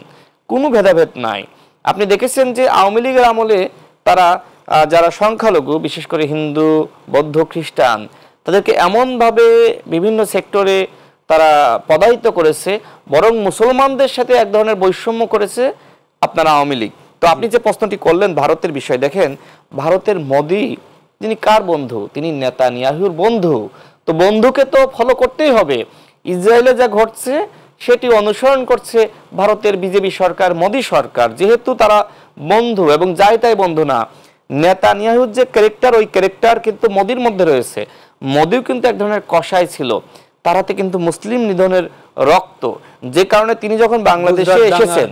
কোনো ভেদাভেদ নাই। আপনি দেখেছেন যে আওয়ামী লীগের আমলে তারা যারা সংখ্যালঘু, বিশেষ করে হিন্দু বৌদ্ধ খ্রিস্টান, তাদেরকে এমনভাবে বিভিন্ন সেক্টরে তারা পদায়িত করেছে, বরং মুসলমানদের সাথে এক ধরনের বৈষম্য করেছে আপনারা আওয়ামী লীগ। তো আপনি যে প্রশ্নটি করলেন ভারতের বিষয়, দেখেন ভারতের মোদি তিনি কার বন্ধু? তিনি নেতানিয়াহুর বন্ধু। তো বন্ধুকে তো ফলো করতেই হবে। ইসরায়েলে যা ঘটছে সেটি অনুসরণ করছে ভারতের বিজেপি সরকার, মোদি সরকার, যেহেতু তারা বন্ধু এবং যাই তাই বন্ধু না। নেতানিয়াহুর যে ক্যারেক্টার, ওই ক্যারেক্টার কিন্তু মোদির মধ্যে রয়েছে। মোদিও কিন্তু এক ধরনের কসাই ছিল, তারাতে কিন্তু মুসলিম নিধনের রক্ত, যে কারণে তিনি যখন বাংলাদেশে এসেছেন,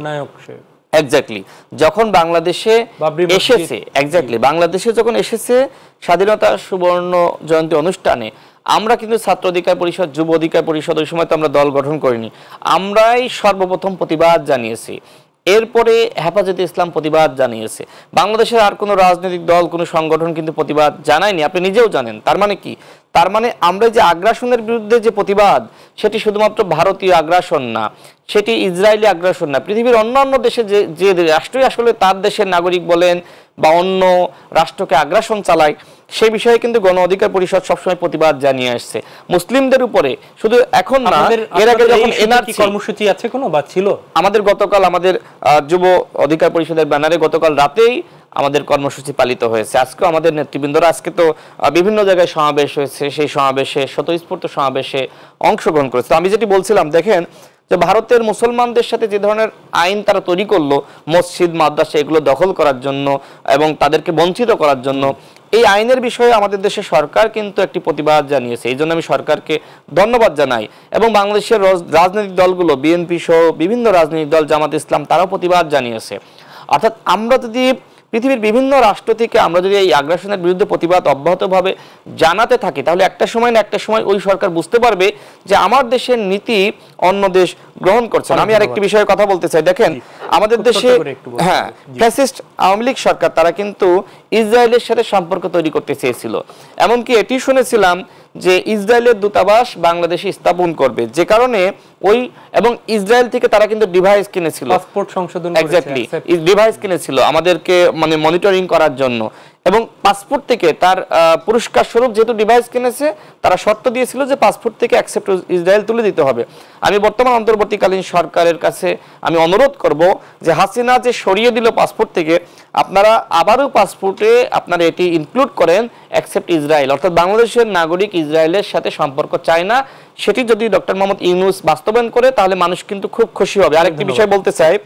এক্স্যাক্টলি যখন বাংলাদেশে এসেছে, এক্স্যাক্টলি বাংলাদেশে যখন এসেছে স্বাধীনতা সুবর্ণ জয়ন্তী অনুষ্ঠানে, আমরা কিন্তু ছাত্র অধিকার পরিষদ, যুব অধিকার পরিষদ, ওই সময় তো আমরা দল গঠন করিনি, আমরাই সর্বপ্রথম প্রতিবাদ জানিয়েছি। এরপরে হেফাজতে ইসলাম প্রতিবাদ জানিয়েছে। বাংলাদেশের আর কোনো রাজনৈতিক দল, কোনো সংগঠন কিন্তু প্রতিবাদ জানায়নি, আপনি নিজেও জানেন। তার মানে কি? তার মানে আমরা যে আগ্রাসনের বিরুদ্ধে যে প্রতিবাদ, সেটি শুধুমাত্র ভারতীয় আগ্রাসন না, সেটি ইসরায়েলি আগ্রাসন না, পৃথিবীর অন্যান্য দেশে যে রাষ্ট্রই আসলে তার দেশের নাগরিক বলেন বা অন্য রাষ্ট্রকে আগ্রাসন চালায়, সেই বিষয়ে কিন্তু গণ অধিকার পরিষদ সবসময় প্রতিবাদ জানিয়ে আসছে মুসলিমদের উপরে। শুধু এখন না, এর আগে যখন এনআরসি কর্মসূচি আছে কোনো বা ছিল, আমাদের গতকাল আমাদের যুব অধিকার পরিষদের ব্যানারে গতকাল রাতেই আমাদের কর্মসূচি পালিত হয়েছে। আজকেও আমাদের নেতৃবৃন্দরা, আজকে তো বিভিন্ন জায়গায় সমাবেশ হয়েছে, সেই সমাবেশে স্বতঃস্ফূর্ত সমাবেশে অংশগ্রহণ করেছে। আমি যেটি বলছিলাম, দেখেন যে ভারতের মুসলমানদের সাথে যে ধরনের আইন তারা তৈরি করলো মসজিদ মাদ্রাসা এগুলো দখল করার জন্য এবং তাদেরকে বঞ্চিত করার জন্য, এই আইনের বিষয়ে আমাদের দেশের সরকার কিন্তু একটি প্রতিবাদ জানিয়েছে। এই জন্য আমি সরকারকে ধন্যবাদ জানাই। এবং বাংলাদেশের রাজনৈতিক দলগুলো, বিএনপি সহ বিভিন্ন রাজনৈতিক দল, জামাত ইসলাম, তারাও প্রতিবাদ জানিয়েছে। অর্থাৎ আমরা যদি পৃথিবীর বিভিন্ন রাষ্ট্র থেকে আমরা যদি এই আগ্রাসনের বিরুদ্ধে প্রতিবাদ অব্যাহতভাবে জানাতে থাকি, তাহলে একটা সময় না একটা সময় ওই সরকার বুঝতে পারবে যে আমার দেশের নীতি অন্য দেশ গ্রহণ করছে না। আমি আরেকটি বিষয়ে কথা বলতে চাই। দেখেন আমাদের দেশে ফ্যাসিস্ট আওয়ামী লীগ সরকার তারা কিন্তু ইসরায়েলের সাথে সম্পর্ক তৈরি করতে চেয়েছিল। এমনকি এটি শুনেছিলাম যে ইসরায়েলের দূতাবাস বাংলাদেশে স্থাপন করবে, যে কারণে ওই এবং ইসরায়েল থেকে তারা কিন্তু ডিভাইস কিনেছিল, পাসপোর্ট সংশোধন এক্স্যাক্টলি ডিভাইস কিনেছিল আমাদেরকে মানে মনিটরিং করার জন্য। এবং পাসপোর্ট থেকে তার পুরস্কার স্বরূপ যেহেতু ডিভাইস কিনেছে, তারা শর্ত দিয়েছিল যে পাসপোর্ট থেকে অ্যাকসেপ্ট ইসরায়েল তুলে দিতে হবে। আমি বর্তমান অন্তর্বর্তীকালীন সরকারের কাছে আমি অনুরোধ করব যে হাসিনা যে সরিয়ে দিল পাসপোর্ট থেকে, আপনারা আবারও পাসপোর্টে আপনারা এটি ইনক্লুড করেন অ্যাকসেপ্ট ইসরায়েল, অর্থাৎ বাংলাদেশের নাগরিক ইসরায়েলের সাথে সম্পর্ক চায় না। সেটি যদি ডক্টর মোহাম্মদ ইউনূস বাস্তবায়ন করে তাহলে মানুষ কিন্তু খুব খুশি হবে। আরেকটি বিষয় বলতে চাই,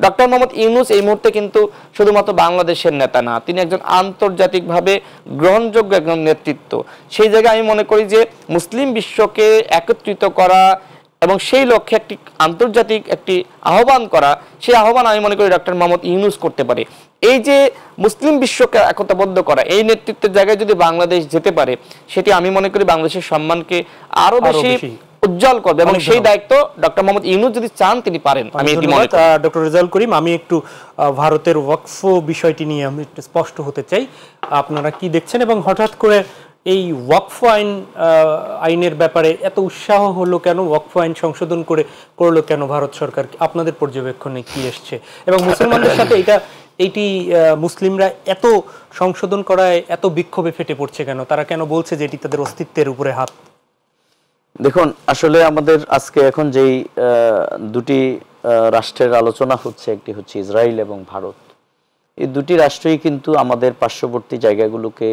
ডক্টর মোহাম্মদ ইউনূস এই মুহূর্তে কিন্তু শুধুমাত্র বাংলাদেশের নেতা না, তিনি একজন আন্তর্জাতিকভাবে গ্রহণযোগ্য একজন নেতৃত্ব। সেই জায়গায় আমি মনে করি যে মুসলিম বিশ্বকে একত্রিত করা এবং সেই লক্ষ্যে একটি আন্তর্জাতিক একটি আহ্বান করা, সেই আহ্বান আমি মনে করি ডক্টর মোহাম্মদ ইউনূস করতে পারে। এই যে মুসলিম বিশ্বকে একতাবদ্ধ করা, এই নেতৃত্বের জায়গায় যদি বাংলাদেশ যেতে পারে, সেটি আমি মনে করি বাংলাদেশের সম্মানকে আরো বেশি উজ্জ্বল করবে এবং সেই দায়িত্ব ডক্টর মোহাম্মদ ইউনূস যদি চান তিনি পারেন। আমি এটি মনে করি। ডক্টর রেজাউল করিম, আমি একটু ভারতের ওয়াকফ বিষয়টি নিয়ে আমি একটু স্পষ্ট হতে চাই, আপনারা কি দেখছেন এবং হঠাৎ করে এই ওয়াকফ আইনের ব্যাপারে এত উৎসাহ হলো কেন? ওয়াকফ আইন সংশোধন করলো কেন ভারত সরকার? আপনাদের পর্যবেক্ষণে কি এসছে? এবং মুসলমানদের সাথে এইটি মুসলিমরা এত সংশোধন করায় এত বিক্ষোভে ফেটে পড়ছে কেন? তারা কেন বলছে যে এটি তাদের অস্তিত্বের উপরে হাত? দেখুন, আসলে আমাদের আজকে এখন যেই দুটি রাষ্ট্রের আলোচনা হচ্ছে, একটি হচ্ছে ইসরায়েল এবং ভারত। এই দুটি রাষ্ট্রই কিন্তু আমাদের পার্শ্ববর্তী জায়গাগুলোকে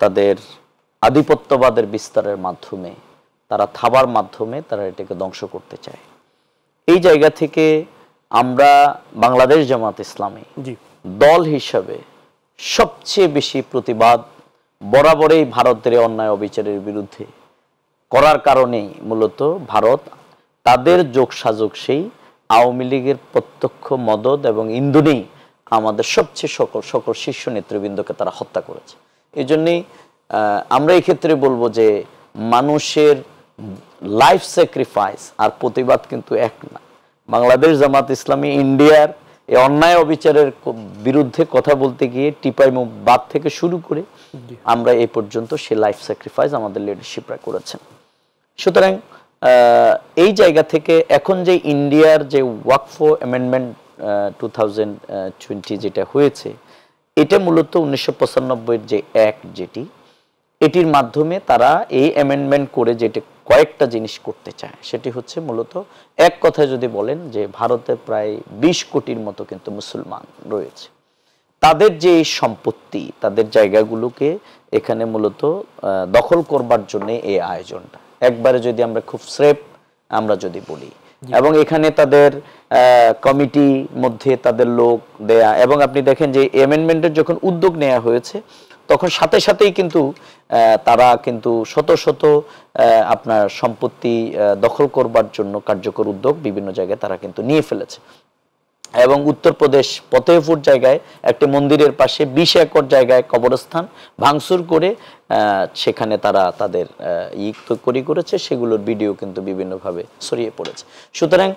তাদের আধিপত্যবাদের বিস্তারের মাধ্যমে, তারা থাবার মাধ্যমে তারা এটাকে ধ্বংস করতে চায়। এই জায়গা থেকে আমরা বাংলাদেশ জামাত ইসলামী দল হিসাবে সবচেয়ে বেশি প্রতিবাদ বরাবরই ভারতের অন্যায় অবিচারের বিরুদ্ধে করার কারণেই মূলত ভারত তাদের যোগসাযোগ সেই আওয়ামী লীগের প্রত্যক্ষ মদদ এবং ইন্ধনেই আমাদের সবচেয়ে সকল শীর্ষ নেতৃবৃন্দকে তারা হত্যা করেছে। এই জন্যেই আমরা এই ক্ষেত্রে বলবো যে মানুষের লাইফ স্যাক্রিফাইস আর প্রতিবাদ কিন্তু এক না। বাংলাদেশ জামাত ইসলামী ইন্ডিয়ার এই অন্যায় অবিচারের বিরুদ্ধে কথা বলতে গিয়ে টিপাই মুখ বাদ থেকে শুরু করে আমরা এই পর্যন্ত সে লাইফ স্যাক্রিফাইস আমাদের লিডারশিপরা করেছেন। সুতরাং এই জায়গা থেকে এখন যে ইন্ডিয়ার যে ওয়াকফ অ্যামেন্ডমেন্ট 2020 যেটা হয়েছে, এটা মূলত 1995 যে অ্যাক্ট যেটি, এটির মাধ্যমে তারা এই অ্যামেন্ডমেন্ট করে যেটা কয়েকটা জিনিস করতে চায়, সেটি হচ্ছে মূলত এক কথায় যদি বলেন যে ভারতে প্রায় 20 কোটির মতো কিন্তু মুসলমান রয়েছে। তাদের যে সম্পত্তি, তাদের জায়গাগুলোকে এখানে মূলত দখল করবার জন্য এই আয়োজনটা। একবারে যদি আমরা খুব স্রেফ আমরা যদি বলি, এবং এখানে তাদের কমিটি মধ্যে তাদের লোক দেয়া, এবং আপনি দেখেন যে অ্যামেন্ডমেন্টের যখন উদ্যোগ নেওয়া হয়েছে তখন সাথে সাথেই কিন্তু তারা কিন্তু শত শত আপনার সম্পত্তি দখল করবার জন্য কার্যকর উদ্যোগ বিভিন্ন জায়গায় তারা কিন্তু নিয়ে ফেলেছে। এবং উত্তরপ্রদেশ ফতেহপুর জায়গায় একটি মন্দিরের পাশে 20 একর জায়গায় কবরস্থান ভাঙচুর করে সেখানে তারা তাদের তৈরি করেছে, সেগুলোর ভিডিও কিন্তু বিভিন্নভাবে ছড়িয়ে পড়েছে। সুতরাং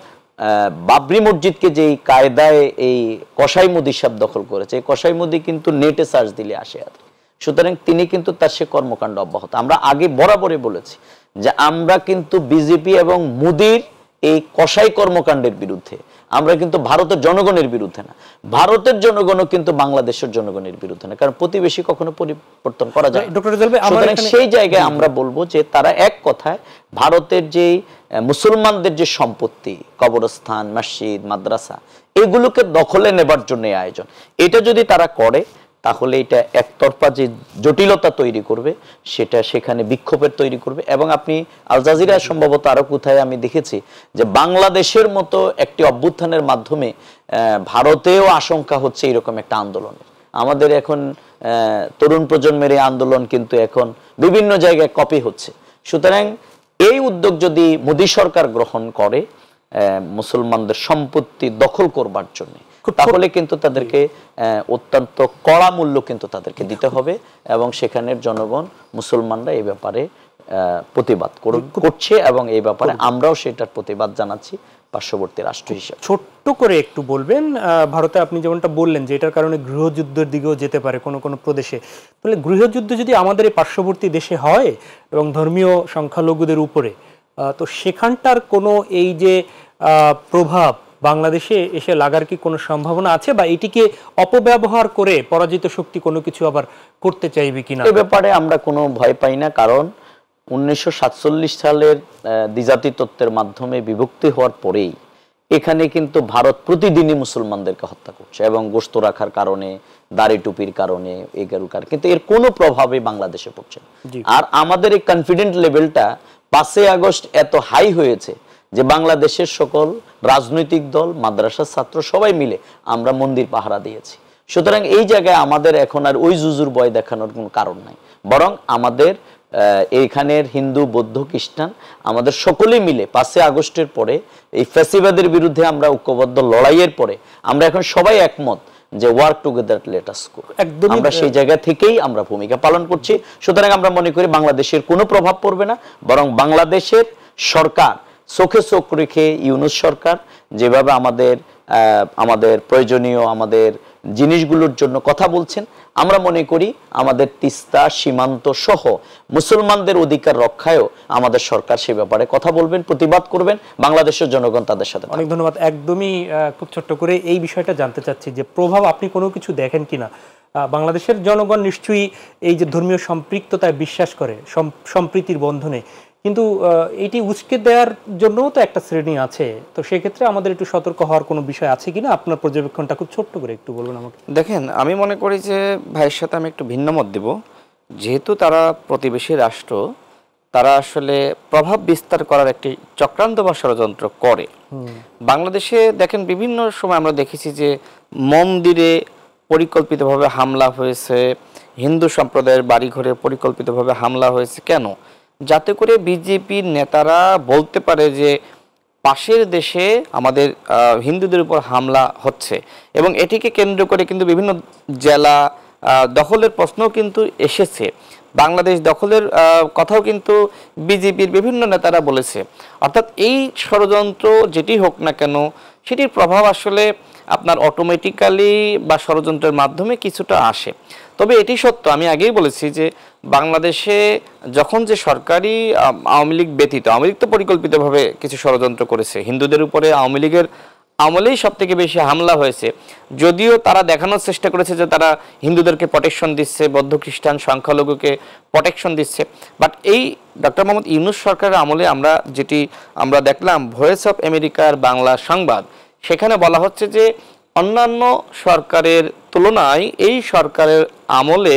বাবরি মসজিদকে যেই কায়দায় এই কসাই মুদি সাহেব দখল করেছে, এই কসাই মুদি কিন্তু নেটে সার্চ দিলে আসে আর। সুতরাং তিনি কিন্তু তার সে কর্মকাণ্ড অব্যাহত। আমরা আগে বরাবরই বলেছি যে আমরা কিন্তু বিজেপি এবং মুদির এই কসাই কর্মকাণ্ডের বিরুদ্ধে, আমরা কিন্তু ভারতের জনগণের বিরুদ্ধে না। ভারতের জনগণও কিন্তু বাংলাদেশের জনগণের বিরুদ্ধে না, কারণ প্রতিবেশী কখনো পরিবর্তন করা যায়। ডক্টর রেজাউল ভাই, সুতরাং সেই জায়গায় আমরা বলবো যে তারা এক কথায় ভারতের যে মুসলমানদের যে সম্পত্তি, কবরস্থান, মসজিদ, মাদ্রাসা, এগুলোকে দখলে নেবার জন্য আয়োজন, এটা যদি তারা করে তাহলে এটা একতরফা যে জটিলতা তৈরি করবে, সেটা সেখানে বিক্ষোভের তৈরি করবে। এবং আপনি আল জাজিরা সম্ভবত আরো কোথায় আমি দেখেছি যে বাংলাদেশের মতো একটি অভ্যুত্থানের মাধ্যমে ভারতেও আশঙ্কা হচ্ছে এরকম একটা আন্দোলনের। আমাদের এখন তরুণ প্রজন্মের এই আন্দোলন কিন্তু এখন বিভিন্ন জায়গায় কপি হচ্ছে। সুতরাং এই উদ্যোগ যদি মোদী সরকার গ্রহণ করে মুসলমানদের সম্পত্তি দখল করবার জন্য, তাহলে কিন্তু তাদেরকে অত্যন্ত কড়া মূল্য কিন্তু তাদেরকে দিতে হবে, এবং সেখানের জনগণ মুসলমানরা এই ব্যাপারে প্রতিবাদ করছে, এবং এই ব্যাপারে আমরাও সেটার প্রতিবাদ জানাচ্ছি পার্শ্ববর্তী রাষ্ট্র হিসেবে। ছোট্ট করে একটু বলবেন, ভারতে আপনি যেমনটা বললেন যে এটার কারণে গৃহযুদ্ধের দিকেও যেতে পারে কোনো কোনো প্রদেশে, তাহলে গৃহযুদ্ধ যদি আমাদের এই পার্শ্ববর্তী দেশে হয় এবং ধর্মীয় সংখ্যালঘুদের উপরে, তো সেখানটার কোনো এই যে প্রভাব বাংলাদেশে এসে লাগার কি কোনো সম্ভাবনা আছে, বা এটিকে অপব্যবহার করে পরাজিত শক্তি কোনো কিছু আবার করতে চাইবে কিনা? এই ব্যাপারে আমরা কোনো ভয় পাই না, কারণ 1947 সালের দ্বিজাতি তত্ত্বের মাধ্যমে বিভক্তি হওয়ার পরেই এখানে কিন্তু ভারত প্রতিদিনই মুসলমানদেরকে হত্যা করছে, এবং গোশত রাখার কারণে, দাড়ি টুপির কারণে, এগুলোর কারণে, কিন্তু এর কোনো প্রভাবই বাংলাদেশে পড়ছে না। আর আমাদের এই কনফিডেন্ট লেভেলটা 5 আগস্ট এত হাই হয়েছে যে বাংলাদেশের সকল রাজনৈতিক দল, মাদ্রাসার ছাত্র সবাই মিলে আমরা মন্দির পাহারা দিয়েছি। সুতরাং এই জায়গায় আমাদের এখন আর ওই জুজুর ভয় দেখানোর কোনো কারণ নাই, বরং আমাদের এইখানের হিন্দু, বৌদ্ধ, খ্রিস্টান আমাদের সকলেই মিলে 5 আগস্টের পরে এই ফ্যাসিবাদের বিরুদ্ধে আমরা ঐক্যবদ্ধ লড়াইয়ের পরে আমরা এখন সবাই একমত যে ওয়ার্ক টুগেদার লেট আস গো। আমরা সেই জায়গা থেকেই আমরা ভূমিকা পালন করছি। সুতরাং আমরা মনে করি বাংলাদেশের কোনো প্রভাব পড়বে না, বরং বাংলাদেশের সরকার চোখে চোখ রেখে, ইউনূস সরকার যেভাবে আমাদের প্রয়োজনীয় আমাদের জিনিসগুলোর জন্য কথা বলছেন, আমরা মনে করি আমাদের তিস্তা সীমান্ত সহ মুসলমানদের অধিকার রক্ষায়ও আমাদের সরকার সে ব্যাপারে কথা বলবেন, প্রতিবাদ করবেন, বাংলাদেশের জনগণ তাদের সাথে। অনেক ধন্যবাদ। একদমই খুব ছোট্ট করে এই বিষয়টা জানতে চাচ্ছি যে প্রভাব আপনি কোনো কিছু দেখেন কিনা। বাংলাদেশের জনগণ নিশ্চয়ই এই যে ধর্মীয় সম্পৃক্ততায় বিশ্বাস করে, সম্প্রীতির বন্ধনে, কিন্তু এটি উস্কে দেওয়ার জন্যও তো একটা শ্রেণী আছে, তো সেক্ষেত্রে আমাদের একটু সতর্ক হওয়ার কোনো বিষয় আছে কিনা? আপনার পর্যবেক্ষণটা খুব ছোট্ট করে একটু বলবেন আমাকে। দেখেন, আমি মনে করি যে ভাইয়ের সাথে আমি একটু ভিন্ন মত দেব। যেহেতু তারা প্রতিবেশী রাষ্ট্র, তারা আসলে প্রভাব বিস্তার করার একটি চক্রান্ত বা ষড়যন্ত্র করে। বাংলাদেশে দেখেন বিভিন্ন সময় আমরা দেখেছি যে মন্দিরে পরিকল্পিতভাবে হামলা হয়েছে, হিন্দু সম্প্রদায়ের বাড়িঘরে পরিকল্পিতভাবে হামলা হয়েছে। কেন? যাতে করে বিজেপির নেতারা বলতে পারে যে পাশের দেশে আমাদের হিন্দুদের উপর হামলা হচ্ছে, এবং এটিকে কেন্দ্র করে কিন্তু বিভিন্ন জেলা দখলের প্রশ্নও কিন্তু এসেছে। বাংলাদেশ দখলের কথাও কিন্তু বিজেপির বিভিন্ন নেতারা বলেছে। অর্থাৎ এই ষড়যন্ত্র যেটি হোক না কেন, সেটির প্রভাব আসলে আপনার অটোমেটিক্যালি বা ষড়যন্ত্রের মাধ্যমে কিছুটা আসে। তবে এটি সত্য, আমি আগেই বলেছি যে বাংলাদেশে যখন যে সরকারি আওয়ামী লীগ ব্যতীত, আওয়ামী লীগ তো পরিকল্পিতভাবে কিছু ষড়যন্ত্র করেছে, হিন্দুদের উপরে আওয়ামী লীগের আমলেই সব থেকে বেশি হামলা হয়েছে। যদিও তারা দেখানোর চেষ্টা করেছে যে তারা হিন্দুদেরকে প্রটেকশন দিচ্ছে, বৌদ্ধ খ্রিস্টান সংখ্যালঘুকে প্রটেকশন দিচ্ছে, বাট এই ডক্টর মোহাম্মদ ইউনূস সরকারের আমলে যেটি আমরা দেখলাম, ভয়েস অফ আমেরিকার বাংলা সংবাদ, সেখানে বলা হচ্ছে যে অন্যান্য সরকারের তুলনায় এই সরকারের আমলে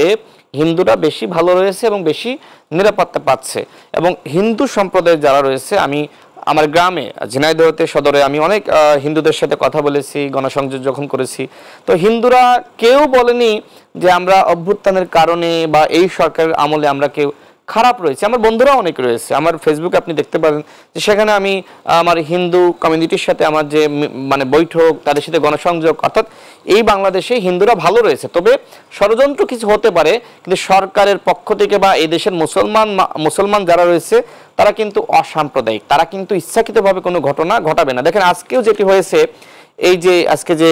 হিন্দুরা বেশি ভালো রয়েছে এবং বেশি নিরাপত্তা পাচ্ছে। এবং হিন্দু সম্প্রদায়ের যারা রয়েছে, আমি আমার গ্রামে ঝিনাইদহতে সদরে আমি অনেক হিন্দুদের সাথে কথা বলেছি, গণসংযোগ যখন করেছি, তো হিন্দুরা কেউ বলেনি যে আমরা অভ্যুত্থানের কারণে বা এই সরকারের আমলে আমরা কেউ খারাপ রয়েছে। আমার বন্ধুরা অনেক রয়েছে, আমার ফেসবুকে আপনি দেখতে পারেন যে সেখানে আমি আমার হিন্দু কমিউনিটির সাথে আমার যে মানে বৈঠক, তাদের সাথে গণসংযোগ, অর্থাৎ এই বাংলাদেশে হিন্দুরা ভালো রয়েছে। তবে ষড়যন্ত্র কিছু হতে পারে, কিন্তু সরকারের পক্ষ থেকে বা এই দেশের মুসলমান যারা রয়েছে তারা কিন্তু অসাম্প্রদায়িক, তারা কিন্তু ইচ্ছাকৃতভাবে কোনো ঘটনা ঘটাবে না। দেখেন আজকেও যেটি হয়েছে, এই যে আজকে যে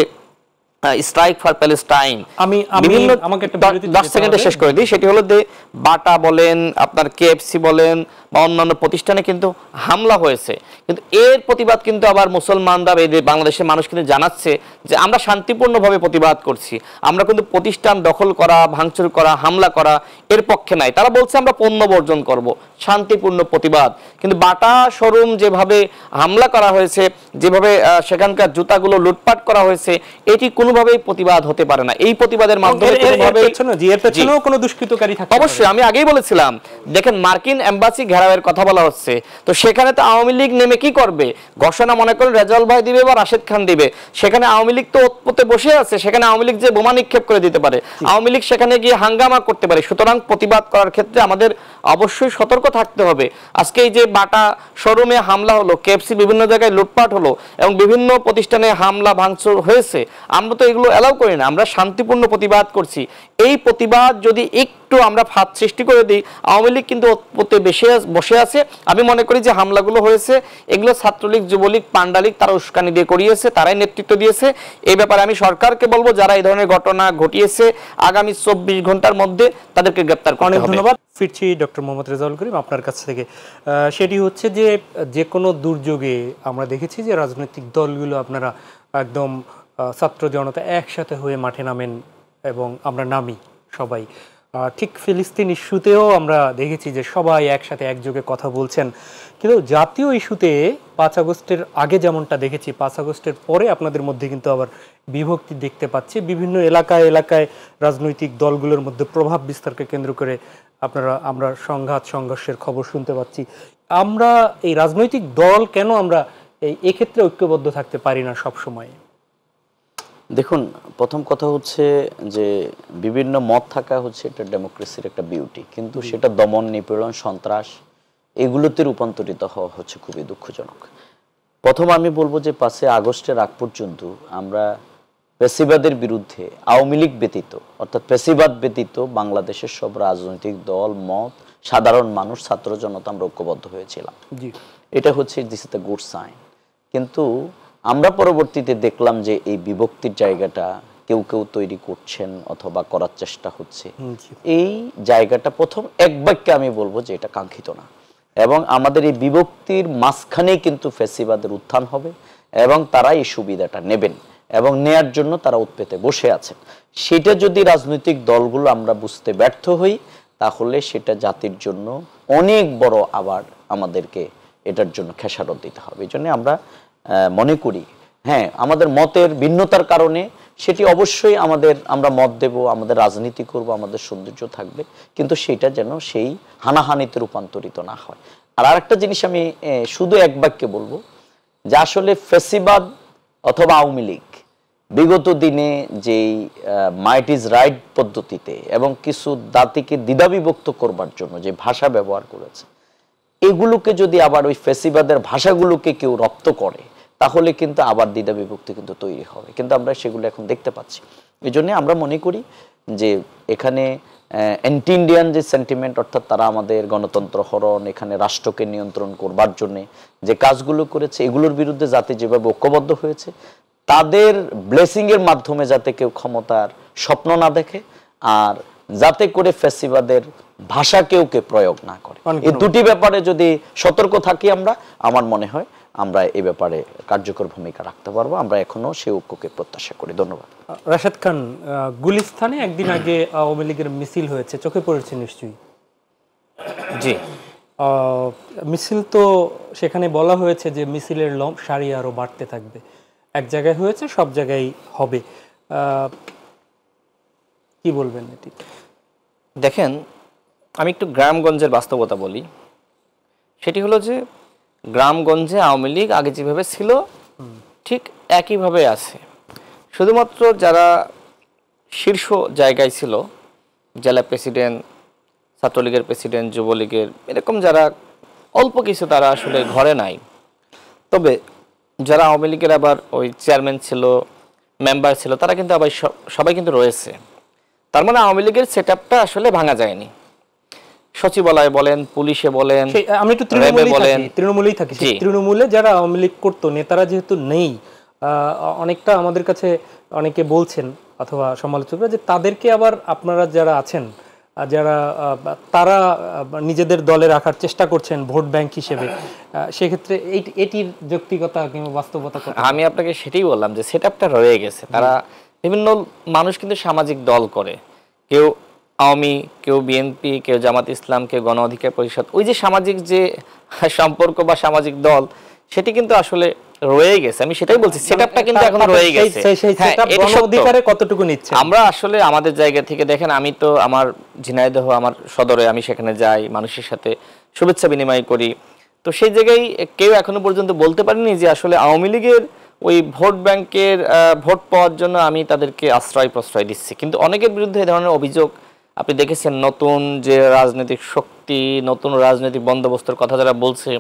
স্ট্রাইক ফর প্যালেস্টাইন, আমি বিভিন্ন আমাকে একটা বিরতি 10 সেকেন্ডে শেষ করে দিই। সেটি হলো যে বাটা বলেন, আপনার কেএফসি বলেন বা অন্যান্য প্রতিষ্ঠানে কিন্তু হামলা হয়েছে, কিন্তু এর প্রতিবাদ কিন্তু আবার মুসলমানরা এই বাংলাদেশের মানুষ কিন্তু জানাচ্ছে যে আমরা শান্তিপূর্ণভাবে প্রতিবাদ করছি, আমরা কিন্তু প্রতিষ্ঠান দখল করা, ভাঙচুর করা, হামলা করা এর পক্ষে নাই। তারা বলছে আমরা পণ্য বর্জন করব, শান্তিপূর্ণ প্রতিবাদ। কিন্তু বাটা শোরুম যেভাবে হামলা করা হয়েছে, যেভাবে সেখানকার জুতাগুলো লুটপাট করা হয়েছে, এটি কোনোভাবেই প্রতিবাদ হতে পারে না। এই প্রতিবাদের মাধ্যমে কোনোভাবেই এর পেছনেও কোনো দুষ্কৃতকারী থাকে অবশ্যই। আমি আগেই বলেছিলাম, দেখেন মার্কিন এম্বাসি ঘেরাওয়ের কথা বলা হচ্ছে, তো সেখানে তো আওয়ামী লীগ নেমে কি করবে? ঘোষণা মনে করেন রেজাউল ভাই দিবে বা রাশেদ খান দিবে, সেখানে আওয়ামী লীগ তো ওতপ্রোতে বসে আছে, সেখানে আওয়ামী লীগ যে বোমা নিক্ষেপ করে দিতে পারে, আওয়ামী লীগ সেখানে গিয়ে হাঙ্গামা করতে পারে। সুতরাং প্রতিবাদ করার ক্ষেত্রে আমাদের অবশ্যই সতর্ক থাকতে হবে। আজকে এই যে বাটা শোরুমে হামলা হলো, কেএফসি বিভিন্ন জায়গায় লুটপাট হলো এবং বিভিন্ন প্রতিষ্ঠানে হামলা ভাঙচুর হয়েছে, আমরা তো এগুলো এলাও করি না, আমরা শান্তিপূর্ণ প্রতিবাদ করছি। এই প্রতিবাদ যদি একটু আমরা ফাঁদ সৃষ্টি করে দিই, আওয়ামী লীগ কিন্তু ওতপ্রোতে বসে আছে। আমি মনে করি যে হামলাগুলো হয়েছে এগুলো ছাত্রলীগ, যুবলীগ, পান্ডালীগ তারা উস্কানি দিয়ে করিয়েছে, তারাই নেতৃত্ব দিয়েছে। এই ব্যাপারে আমি সরকারকে বলবো, যারা এই ধরনের ঘটনা ঘটিয়েছে আগামী 24 ঘন্টার মধ্যে তাদেরকে গ্রেফতার করতে হবে। অনেক ধন্যবাদ। ফিরছি ডক্টর মোহাম্মদ রেজাউল করিম আপনার কাছ থেকে। সেটি হচ্ছে যে যে কোনো দুর্যোগে আমরা দেখেছি যে রাজনৈতিক দলগুলো আপনারা একদম ছাত্র জনতা একসাথে হয়ে মাঠে নামেন এবং আমরা নামি সবাই। ঠিক ফিলিস্তিন ইস্যুতেও আমরা দেখেছি যে সবাই একসাথে একযোগে কথা বলছেন, কিন্তু জাতীয় ইস্যুতে 5 আগস্টের আগে যেমনটা দেখেছি, 5 আগস্টের পরে আপনাদের মধ্যে কিন্তু আবার বিভক্তি দেখতে পাচ্ছি। বিভিন্ন এলাকায় এলাকায় রাজনৈতিক দলগুলোর মধ্যে প্রভাব বিস্তারকে কেন্দ্র করে আমরা সংঘাত সংঘর্ষের খবর শুনতে পাচ্ছি। আমরা এই রাজনৈতিক দল কেন আমরা এক্ষেত্রে ঐক্যবদ্ধ থাকতে পারি না সব সময়? দেখুন, প্রথম কথা হচ্ছে যে বিভিন্ন মত থাকা হচ্ছে এটা ডেমোক্রেসির একটা বিউটি, কিন্তু সেটা দমন, নিপীড়ন, সন্ত্রাস এগুলোতে রূপান্তরিত হওয়া হচ্ছে খুবই দুঃখজনক। প্রথম আমি বলবো যে 5 আগস্টের আগ পর্যন্ত আমরা পেশিবাদের বিরুদ্ধে আওয়ামী লীগ ব্যতীত, অর্থাৎ পেশিবাদ ব্যতীত বাংলাদেশের সব রাজনৈতিক দল, মত, সাধারণ মানুষ, ছাত্র জনতা আমরা ঐক্যবদ্ধ হয়েছিলাম। এটা হচ্ছে this is the good sign. কিন্তু আমরা পরবর্তীতে দেখলাম যে এই বিভক্তির জায়গাটা কেউ কেউ তৈরি করছেন অথবা করার চেষ্টা হচ্ছে। এই জায়গাটা প্রথম এক বাক্যে আমি বলবো যে এটা কাঙ্ক্ষিত না, এবং আমাদের এই বিভক্তির মাঝখানেই কিন্তু ফ্যাসিবাদের উত্থান হবে এবং তারা এই সুবিধাটা নেবেন এবং নেয়ার জন্য তারা উৎপেতে বসে আছেন। সেটা যদি রাজনৈতিক দলগুলো আমরা বুঝতে ব্যর্থ হই, তাহলে সেটা জাতির জন্য অনেক বড় আবার আমাদেরকে এটার জন্য খেসারত দিতে হবে। এই জন্য আমরা মনে করি, হ্যাঁ, আমাদের মতের ভিন্নতার কারণে সেটি অবশ্যই আমরা মত দেব, আমাদের রাজনীতি করব, আমাদের সৌন্দর্য থাকবে, কিন্তু সেটা যেন সেই হানাহানিতে রূপান্তরিত না হয়। আর আরেকটা জিনিস আমি শুধু এক বাক্যে বলবো যে আসলে ফ্যাসিবাদ অথবা আওয়ামী লীগ বিগত দিনে যেই মাইট ইজ রাইট পদ্ধতিতে এবং কিছু জাতিকে দ্বিধাবিভক্ত করবার জন্য যে ভাষা ব্যবহার করেছে, এগুলোকে যদি আবার ওই ফ্যাসিবাদের ভাষাগুলোকে কেউ রপ্ত করে, তাহলে কিন্তু আবার দ্বিধা বিভক্তি কিন্তু তৈরি হবে। কিন্তু আমরা সেগুলো এখন দেখতে পাচ্ছি। এই জন্য আমরা মনে করি যে এখানে অ্যান্টি ইন্ডিয়ান যে সেন্টিমেন্ট, অর্থাৎ তারা আমাদের গণতন্ত্র হরণ, এখানে রাষ্ট্রকে নিয়ন্ত্রণ করবার জন্য যে কাজগুলো করেছে, এগুলোর বিরুদ্ধে জাতি যেভাবে ঐক্যবদ্ধ হয়েছে, তাদের ব্লেসিং এর মাধ্যমে যাতে কেউ ক্ষমতার স্বপ্ন না দেখে আর যাতে করে ফ্যাসিবাদের ভাষা কেউ প্রয়োগ না করে, এই দুটি ব্যাপারে যদি সতর্ক থাকি আমরা, আমার মনে হয় আমরা এই ব্যাপারে কার্যকর ভূমিকা রাখতে পারবো। আমরা এখনো সেই ঐক্যকে প্রত্যাশা করি। ধন্যবাদ। রাশেদ খান, গুলিস্তানে একদিন আগে আওয়ামী লীগের মিছিল হয়েছে, চোখে পড়েছে নিশ্চয়ই? জি। মিছিল তো সেখানে বলা হয়েছে যে মিছিলের সারি আরো বাড়তে থাকবে। এক জায়গায় হয়েছে, সব জায়গায় হবে। কি বলবেন এটি? দেখেন, আমি একটু গ্রামগঞ্জের বাস্তবতা বলি। সেটি হলো যে গ্রামগঞ্জে আওয়ামী লীগ আগে যেভাবে ছিল ঠিক একইভাবে আছে। শুধুমাত্র যারা শীর্ষ জায়গায় ছিল, জেলা প্রেসিডেন্ট, ছাত্রলীগের প্রেসিডেন্ট, যুবলীগের, এরকম যারা অল্প কিছু তারা আসলে ঘরে নাই। তবে যারা আওয়ামী লীগের আবার ওই চেয়ারম্যান ছিল, মেম্বার ছিল, তারা কিন্তু আবার সবাই কিন্তু রয়েছে। তার মানে আওয়ামী লীগের সেটআপটা আসলে ভাঙা যায়নি। সচিবালয় বলেন, পুলিশে বলেন, আমি একটু তৃণমূলেই থাকি। তৃণমূলে যারা আওয়ামী লীগ করতো, নেতারা যেহেতু নেই, অনেকটা আমাদের কাছে অনেকে বলছেন অথবা সমালোচকরা যে তাদেরকে আবার আপনারা যারা আছেন যারা তারা নিজেদের দলে রাখার চেষ্টা করছেন ভোট ব্যাংক হিসেবে, সেক্ষেত্রে এটির যৌক্তিকতা কিংবা বাস্তবতা কত? আমি আপনাকে সেটাই বললাম যে সেটআপটা রয়ে গেছে। তারা বিভিন্ন মানুষ কিন্তু সামাজিক দল করে, কেউ আওয়ামী, কেউ বিএনপি, কেউ জামাত ইসলাম, কেউ গণ অধিকার পরিষদ। ওই যে সামাজিক যে সম্পর্ক বা সামাজিক দল, সেটি কিন্তু আসলে রয়ে গেছে। আমি সেটাই বলছি, সেটআপটা কিন্তু এখন রয়ে গেছে। হ্যাঁ, এটা গণ অধিকারে কতটুকু নিচ্ছে? আমরা আসলে আমাদের জায়গা থেকে দেখেন, আমি তো আমার ঝিনাইদহ আমার সদরে, আমি সেখানে যাই, মানুষের সাথে শুভেচ্ছা বিনিময় করি। তো সেই জায়গায় কেউ এখনো পর্যন্ত বলতে পারেনি যে আসলে আওয়ামী লীগের ওই ভোট ব্যাংকের ভোট পাওয়ার জন্য আমি তাদেরকে আশ্রয় প্রশ্রয় দিচ্ছি। কিন্তু অনেকের বিরুদ্ধে এই ধরনের অভিযোগ আপনি দেখেছেন। নতুন যে রাজনৈতিক শক্তি, নতুন রাজনৈতিক বন্দোবস্তের কথা যারা বলছে,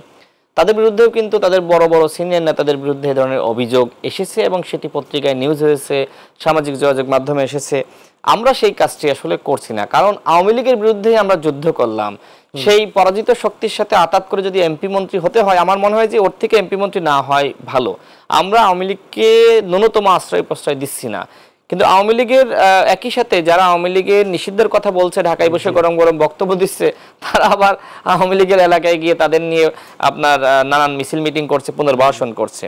তাদের বিরুদ্ধেও কিন্তু তাদের বড় বড় সিনিয়র নেতাদের বিরুদ্ধে এই ধরনের অভিযোগ এসেছে এবং সেটি পত্রিকায় নিউজ হয়েছে, সামাজিক যোগাযোগ মাধ্যমে এসেছে। আমরা সেই কাজটি আসলে করছি না, কারণ আওয়ামী লীগের বিরুদ্ধে আমরা যুদ্ধ করলাম। সেই পরাজিত শক্তির সাথে আতাত করে যদি এমপি মন্ত্রী হতে হয়, আমার মনে হয় যে ওর থেকে এমপি মন্ত্রী না হয় ভালো। আমরা আওয়ামী লীগকে ন্যূনতম আশ্রয় প্রশ্রয় দিচ্ছি না। কিন্তু আওয়ামী লীগের একই সাথে যারা আওয়ামী লীগের নিষিদ্ধের কথা বলছে, ঢাকায় বসে গরম গরম বক্তব্য দিচ্ছে, তারা আবার আওয়ামী লীগের এলাকায় গিয়ে তাদের নিয়ে আপনার নানান মিছিল মিটিং করছে, পুনর্বাসন করছে।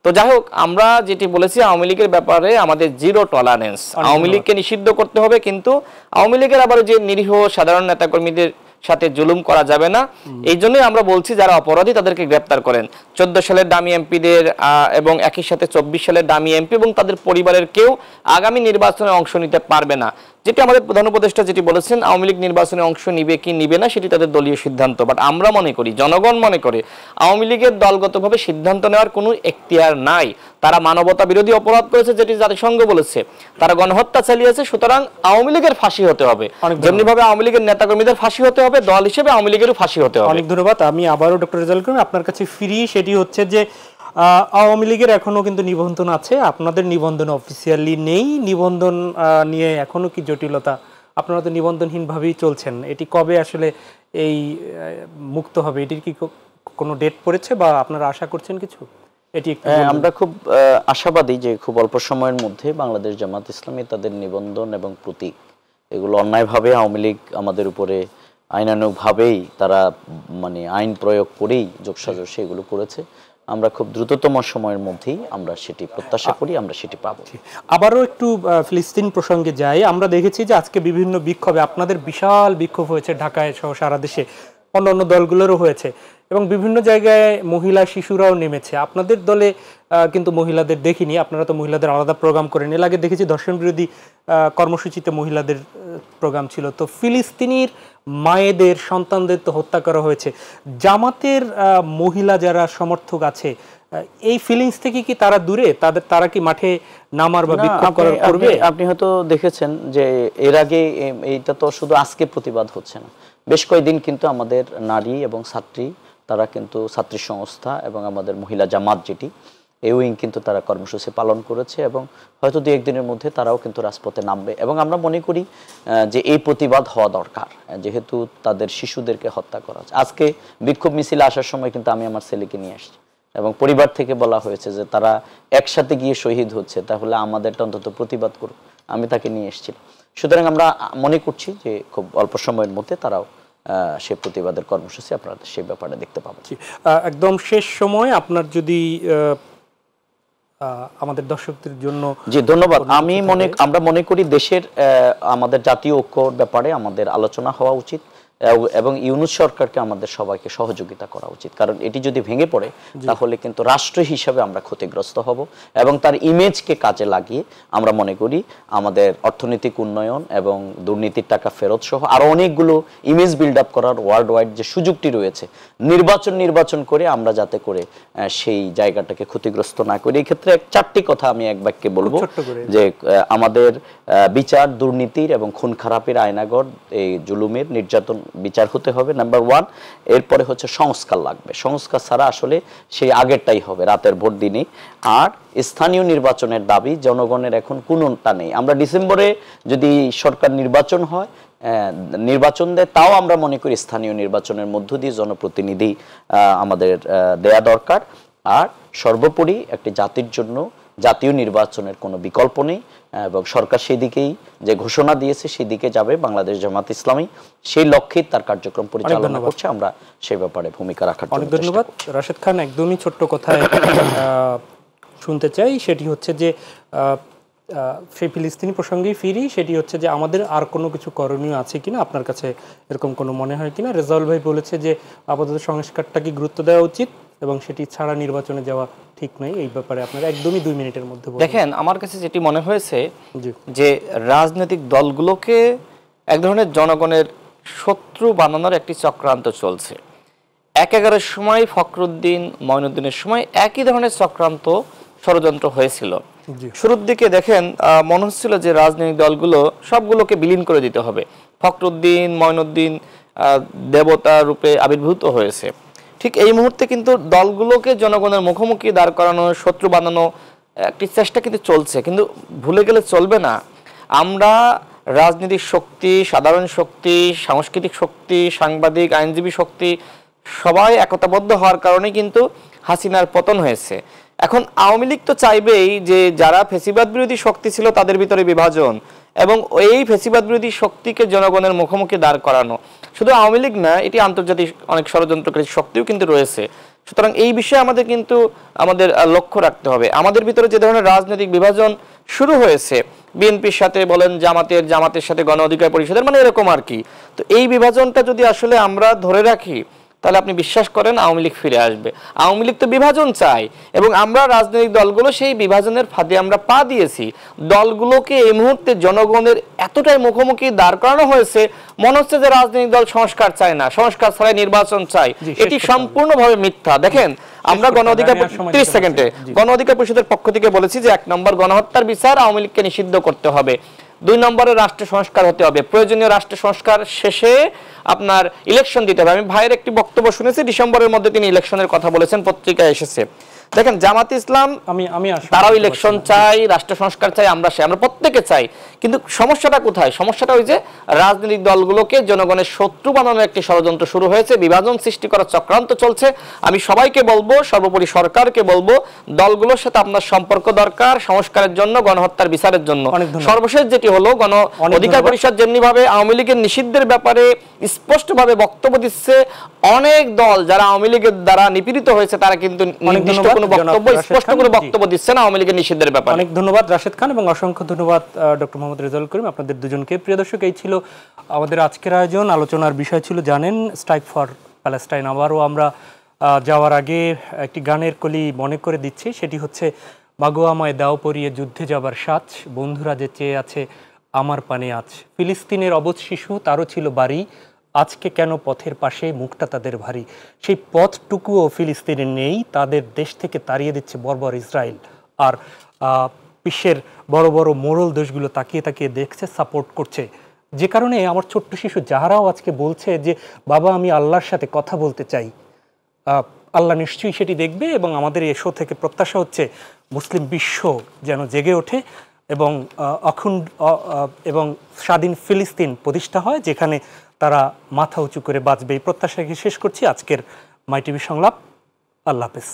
তো যাই হোক, আমরা যেটি বলেছি আওয়ামী লীগের ব্যাপারে আমাদের জিরো টলারেন্স। আওয়ামী লীগকে নিষিদ্ধ করতে হবে, কিন্তু আওয়ামী লীগের আবার যে নিরীহ সাধারণ নেতাকর্মীদের সাথে জুলুম করা যাবে না। এই জন্যই আমরা বলছি যারা অপরাধী তাদেরকে গ্রেপ্তার করেন। 14 সালের দামি এমপিদের এবং একই সাথে 24 সালের দামি এমপি এবং তাদের পরিবারের কেউ আগামী নির্বাচনে অংশ নিতে পারবে না। যেটি আমাদের প্রধান উপদেষ্টা যেটি বলেছেন, আওয়ামী লীগ নির্বাচনে অংশ নিবে কি নিবে না সেটি তাদের দলীয় সিদ্ধান্ত। বাট আমরা মনে করি, জনগণ মনে করে, আওয়ামী লীগের দলগতভাবে সিদ্ধান্ত নেওয়ার কোনো এখতিয়ার নাই। তারা মানবতা বিরোধী অপরাধ করেছে, যেটি জাতিসংঘ বলেছে। তারা গণহত্যা চালিয়েছে, সুতরাং আওয়ামী লীগের ফাঁসি হতে হবে। যেমনিভাবে আওয়ামী লীগের নেতাকর্মীদের ফাঁসি হতে হবে, দল হিসেবে আওয়ামী লীগেরও ফাঁসি হতে হবে। অনেক ধন্যবাদ। আমি আবারও ডক্টর রেজাউল করিম আপনার কাছে ফিরি। সেটি হচ্ছে যে আওয়ামী লীগের এখনো কিন্তু নিবন্ধন আছে, আপনাদের নিবন্ধন অফিসিয়ালি নেই। নিবন্ধন নিয়ে এখনো কি জটিলতা? আপনারা তো নিবন্ধনহীনভাবেই চলছেন। এটি কবে আসলে এই মুক্ত হবে? এটির কি কোনো ডেট পড়েছে বা আপনারা আশা করছেন কিছু? এটি আমরা খুব আশাবাদী যে খুব অল্প সময়ের মধ্যে বাংলাদেশ জামাত ইসলামী তাদের নিবন্ধন এবং প্রতীক, এগুলো অন্যায়ভাবে আওয়ামী লীগ আমাদের উপরে আইনানুগভাবেই তারা মানে আইন প্রয়োগ করেই যোগসাজশে এগুলো করেছে। আমরা খুব দ্রুততম সময়ের মধ্যেই আমরা সেটি প্রত্যাশা করি, আমরা সেটি পাবো। আবারও একটু ফিলিস্তিন প্রসঙ্গে যাই। আমরা দেখেছি যে আজকে বিভিন্ন বিক্ষোভে, আপনাদের বিশাল বিক্ষোভ হয়েছে ঢাকায় সহ সারা দেশে, অন্যান্য দলগুলোরও হয়েছে এবং বিভিন্ন জায়গায় মহিলা শিশুরাও নেমেছে। আপনাদের দলে কিন্তু মহিলাদের দেখিনি, আপনারা তো মহিলাদের আলাদা প্রোগ্রাম করেন। এর আগে দেখেছি ধর্ষণ বিরোধী কর্মসূচিতে মহিলাদের প্রোগ্রাম ছিল। তো ফিলিস্তিনির মায়েদের, সন্তানদের তো হত্যা করা হয়েছে। জামাতের মহিলা যারা সমর্থক আছে, এই ফিলিংস থেকে কি তারা দূরে? তারা কি মাঠে নামার বা বিক্ষোভ করার করবে? আপনি হয়তো দেখেছেন যে এর আগে এইটা তো শুধু আজকে প্রতিবাদ হচ্ছে না, বেশ কয়েকদিন কিন্তু আমাদের নারী এবং ছাত্রী, তারা কিন্তু ছাত্রী সংস্থা এবং আমাদের মহিলা জামাত যেটি এই উইং কিন্তু তারা কর্মসূচি পালন করেছে এবং হয়তো 2-1 দিনের মধ্যে তারাও কিন্তু রাজপথে নামবে। এবং আমরা মনে করি যে এই প্রতিবাদ হওয়া দরকার, যেহেতু তাদের শিশুদেরকে হত্যা করা হচ্ছে। আজকে বিক্ষোভ মিছিলে আসার সময় কিন্তু আমি আমার ছেলেকে নিয়ে আসছি এবং পরিবার থেকে বলা হয়েছে যে তারা একসাথে গিয়ে শহীদ হচ্ছে, তাহলে আমাদেরটা অন্তত প্রতিবাদ করুক। আমি তাকে নিয়ে এসেছিলাম। সুতরাং আমরা মনে করছি যে খুব অল্প সময়ের মধ্যে তারাও সে প্রতিবাদের কর্মসূচি আপনারা সেই ব্যাপারে দেখতে পাবেন। একদম শেষ সময় আপনার যদি আমাদের দর্শকদের জন্য। জি ধন্যবাদ। আমরা মনে করি দেশের আমাদের জাতীয় ঐক্যর ব্যাপারে আমাদের আলোচনা হওয়া উচিত এবং ইউনূস সরকারকে আমাদের সবাইকে সহযোগিতা করা উচিত, কারণ এটি যদি ভেঙে পড়ে তাহলে কিন্তু রাষ্ট্র হিসাবে আমরা ক্ষতিগ্রস্ত হব এবং তার ইমেজকে কাজে লাগিয়ে আমরা মনে করি আমাদের অর্থনৈতিক উন্নয়ন এবং দুর্নীতির টাকা ফেরত সহ আরো অনেকগুলো ইমেজ বিল্ড আপ করার ওয়ার্ল্ড ওয়াইড যে সুযোগটি রয়েছে, নির্বাচন করে আমরা যাতে করে সেই জায়গাটাকে ক্ষতিগ্রস্ত না করি। এই ক্ষেত্রে 4টি কথা আমি এক বাক্যে বলবো যে আমাদের বিচার, দুর্নীতির এবং খুন খারাপের আয়নাগর, এই জুলুমের, নির্যাতন বিচার হতে হবে, নাম্বার 1। এরপরে হচ্ছে সংস্কার লাগবে। সংস্কার ছাড়া আসলে সেই আগেরটাই হবে, রাতের ভোট দিনে। আর স্থানীয় নির্বাচনের দাবি জনগণের এখন কোনটা নেই। আমরা ডিসেম্বরে যদি সরকার নির্বাচন হয়, নির্বাচন দেয়, তাও আমরা মনে করি স্থানীয় নির্বাচনের মধ্য দিয়ে জনপ্রতিনিধি আমাদের দেয়া দরকার। আর সর্বোপরি একটি জাতির জন্য জাতীয় নির্বাচনের কোনো বিকল্প নেই এবং সরকার সেদিকেই যে ঘোষণা দিয়েছে সেদিকে যাবে বাংলাদেশ জামাত ইসলামী, সেই লক্ষ্যেই তার কার্যক্রম পরিচালনা করছে। আমরা সেই ব্যাপারে ভূমিকা রাখার জন্য অনেক ধন্যবাদ। রাশেদ খান, একদমই ছোট্ট কথায় শুনতে চাই, সেটি হচ্ছে যে সেই ফিলিস্তিনি প্রসঙ্গেই ফিরি, সেটি হচ্ছে যে আমাদের আর কোনো কিছু করণীয় আছে কিনা, আপনার কাছে এরকম কোনো মনে হয় কিনা? রেজাউল ভাই বলেছে যে আপাতত সংস্কারটাকে গুরুত্ব দেওয়া উচিত এবং সেটি ছাড়া নির্বাচনে যাওয়া ঠিক নয়। এই ব্যাপারে আপনারা একদমই 2 মিনিটের মধ্যে বলুন। দেখেন, আমার কাছে যেটি মনে হয়েছে জি, যে রাজনৈতিক দলগুলোকে এক ধরনের জনগণের শত্রু বানানোর একটি চক্রান্ত চলছে। 11-এর সময় ফখরুদ্দিন মঈনুদ্দিনের সময় একই ধরনের চক্রান্ত ষড়যন্ত্র হয়েছিল। জি, শুরুর দিকে দেখেন মনে হচ্ছিল যে রাজনৈতিক দলগুলো সবগুলোকে বিলীন করে দিতে হবে। ফখরুদ্দিন মঈনুদ্দিন দেবতা রূপে আবির্ভূত হয়েছে। ঠিক এই মুহূর্তে কিন্তু দলগুলোকে জনগণের মুখোমুখি দাঁড় করানো, শত্রু বানানো একটি চেষ্টা কিন্তু চলছে। কিন্তু ভুলে গেলে চলবে না, আমরা রাজনৈতিক শক্তি, সাধারণ শক্তি, সাংস্কৃতিক শক্তি, সাংবাদিক, আইনজীবী শক্তি সবাই একতাবদ্ধ হওয়ার কারণে কিন্তু হাসিনার পতন হয়েছে। এখন আওয়ামী লীগ তো চাইবেই যে যারা ফ্যাসিবাদ বিরোধী শক্তি ছিল তাদের ভিতরে বিভাজন এবং এই ফ্যাসিবাদ বিরোধী শক্তিকে জনগণের মুখোমুখি দাঁড় করানো। শুধু আওয়ামী লীগ না, এটি আন্তর্জাতিক অনেক ষড়যন্ত্রকারী শক্তিও কিন্তু রয়েছে। সুতরাং এই বিষয়ে আমাদের লক্ষ্য রাখতে হবে। আমাদের ভিতরে যে ধরনের রাজনৈতিক বিভাজন শুরু হয়েছে, বিএনপির সাথে বলেন, জামাতের সাথে গণ অধিকার পরিষদের, মানে এরকম আর কি। তো এই বিভাজনটা যদি আসলে আমরা ধরে রাখি তাহলে আপনি বিশ্বাস করেন আওয়ামী লীগ ফিরে আসবে। আওয়ামী লীগ তো বিভাজন চায় এবং আমরা রাজনৈতিক দলগুলো সেই বিভাজনের ফাঁদে আমরা পা দিয়েছি। দলগুলোকে এই মুহূর্তে জনগণের এতটাই মুখোমুখি দাঁড় করানো হয়েছে, মনে হচ্ছে যে রাজনৈতিক দল সংস্কার চায় না, সংস্কার ছাড়াই নির্বাচন চায়। এটি সম্পূর্ণভাবে মিথ্যা। দেখেন, আমরা গণ অধিকার 30 সেকেন্ডে গণ অধিকার পরিষদের পক্ষ থেকে বলেছি যে 1 নম্বর গণহত্যার বিচার আওয়ামী লীগকে নিষিদ্ধ করতে হবে। 2 নম্বরে রাষ্ট্র সংস্কার হতে হবে। প্রয়োজনীয় রাষ্ট্র সংস্কার শেষে আপনার ইলেকশন দিতে হবে। আমি ভাইয়ের একটি বক্তব্য শুনেছি, ডিসেম্বরের মধ্যে তিনি ইলেকশনের কথা বলেছেন, পত্রিকায় এসেছে। দেখেন, জামাত ইসলাম তারাও ইলেকশন চাই, রাষ্ট্র সংস্কার চাই, আমরা প্রত্যেকে চাই। কিন্তু সমস্যাটা কোথায়? সমস্যাটা ওই যে রাজনৈতিক দলগুলোকে জনগণের শত্রু বানানোর একটি ষড়যন্ত্র শুরু হয়েছে, বিভাজন সৃষ্টি করার চক্রান্ত চলছে। আমি সবাইকে বলবো, সর্বোপরি সরকারকে বলবো, দলগুলোর সাথে আপনার সম্পর্ক দরকার সংস্কারের জন্য, গণহত্যার বিচারের জন্য। সর্বশেষ যেটি হলো, গণ অধিকার পরিষদ যেমনি ভাবে আওয়ামী লীগের নিষিদ্ধের ব্যাপারে স্পষ্টভাবে বক্তব্য দিচ্ছে, অনেক দল যারা আওয়ামী লীগের দ্বারা নিপীড়িত হয়েছে তারা কিন্তু নির্দিষ্ট কোনো বক্তব্য, স্পষ্ট করে বক্তব্য দিচ্ছে না আওয়ামী লীগের নিষিদ্ধের ব্যাপারে। অনেক ধন্যবাদ রাশেদ খান এবং অসংখ্য ধন্যবাদ ডক্টর মোহাম্মদ রেজাউল করিম, আপনাদের দুজনকে। প্রিয় দর্শক, এই ছিল আমাদের আজকের আয়োজন। আলোচনার বিষয় ছিল জানেন, স্ট্রাইক ফর প্যালেস্টাইন। আবারও আমরা যাওয়ার আগে একটি গানের কলি মনে করে দিচ্ছি, সেটি হচ্ছে মাগো আমায় দাও পরিয়ে যুদ্ধে যাবার সাজ, বন্ধুরা যে চেয়ে আছে আমার পানে আজ। ফিলিস্তিনের অবধ শিশু, তারও ছিল বাড়ি, আজকে কেন পথের পাশে মুখটা তাদের ভারী। সেই পথটুকুও ফিলিস্তিনের নেই, তাদের দেশ থেকে তাড়িয়ে দিচ্ছে বর্বর ইসরায়েল। আর বিশ্বের বড় বড় মোড়ল দেশগুলো তাকিয়ে তাকিয়ে দেখছে, সাপোর্ট করছে। যে কারণে আমার ছোট্ট শিশু যাহারাও আজকে বলছে যে বাবা আমি আল্লাহর সাথে কথা বলতে চাই, আল্লাহ নিশ্চয়ই সেটি দেখবে। এবং আমাদের এই শো থেকে প্রত্যাশা হচ্ছে মুসলিম বিশ্ব যেন জেগে ওঠে এবং অখণ্ড এবং স্বাধীন ফিলিস্তিন প্রতিষ্ঠা হয়, যেখানে তারা মাথা উঁচু করে বাঁচবে। এই প্রত্যাশাকে শেষ করছি আজকের মাই টিভি সংলাপ। আল্লাহ হাফেজ।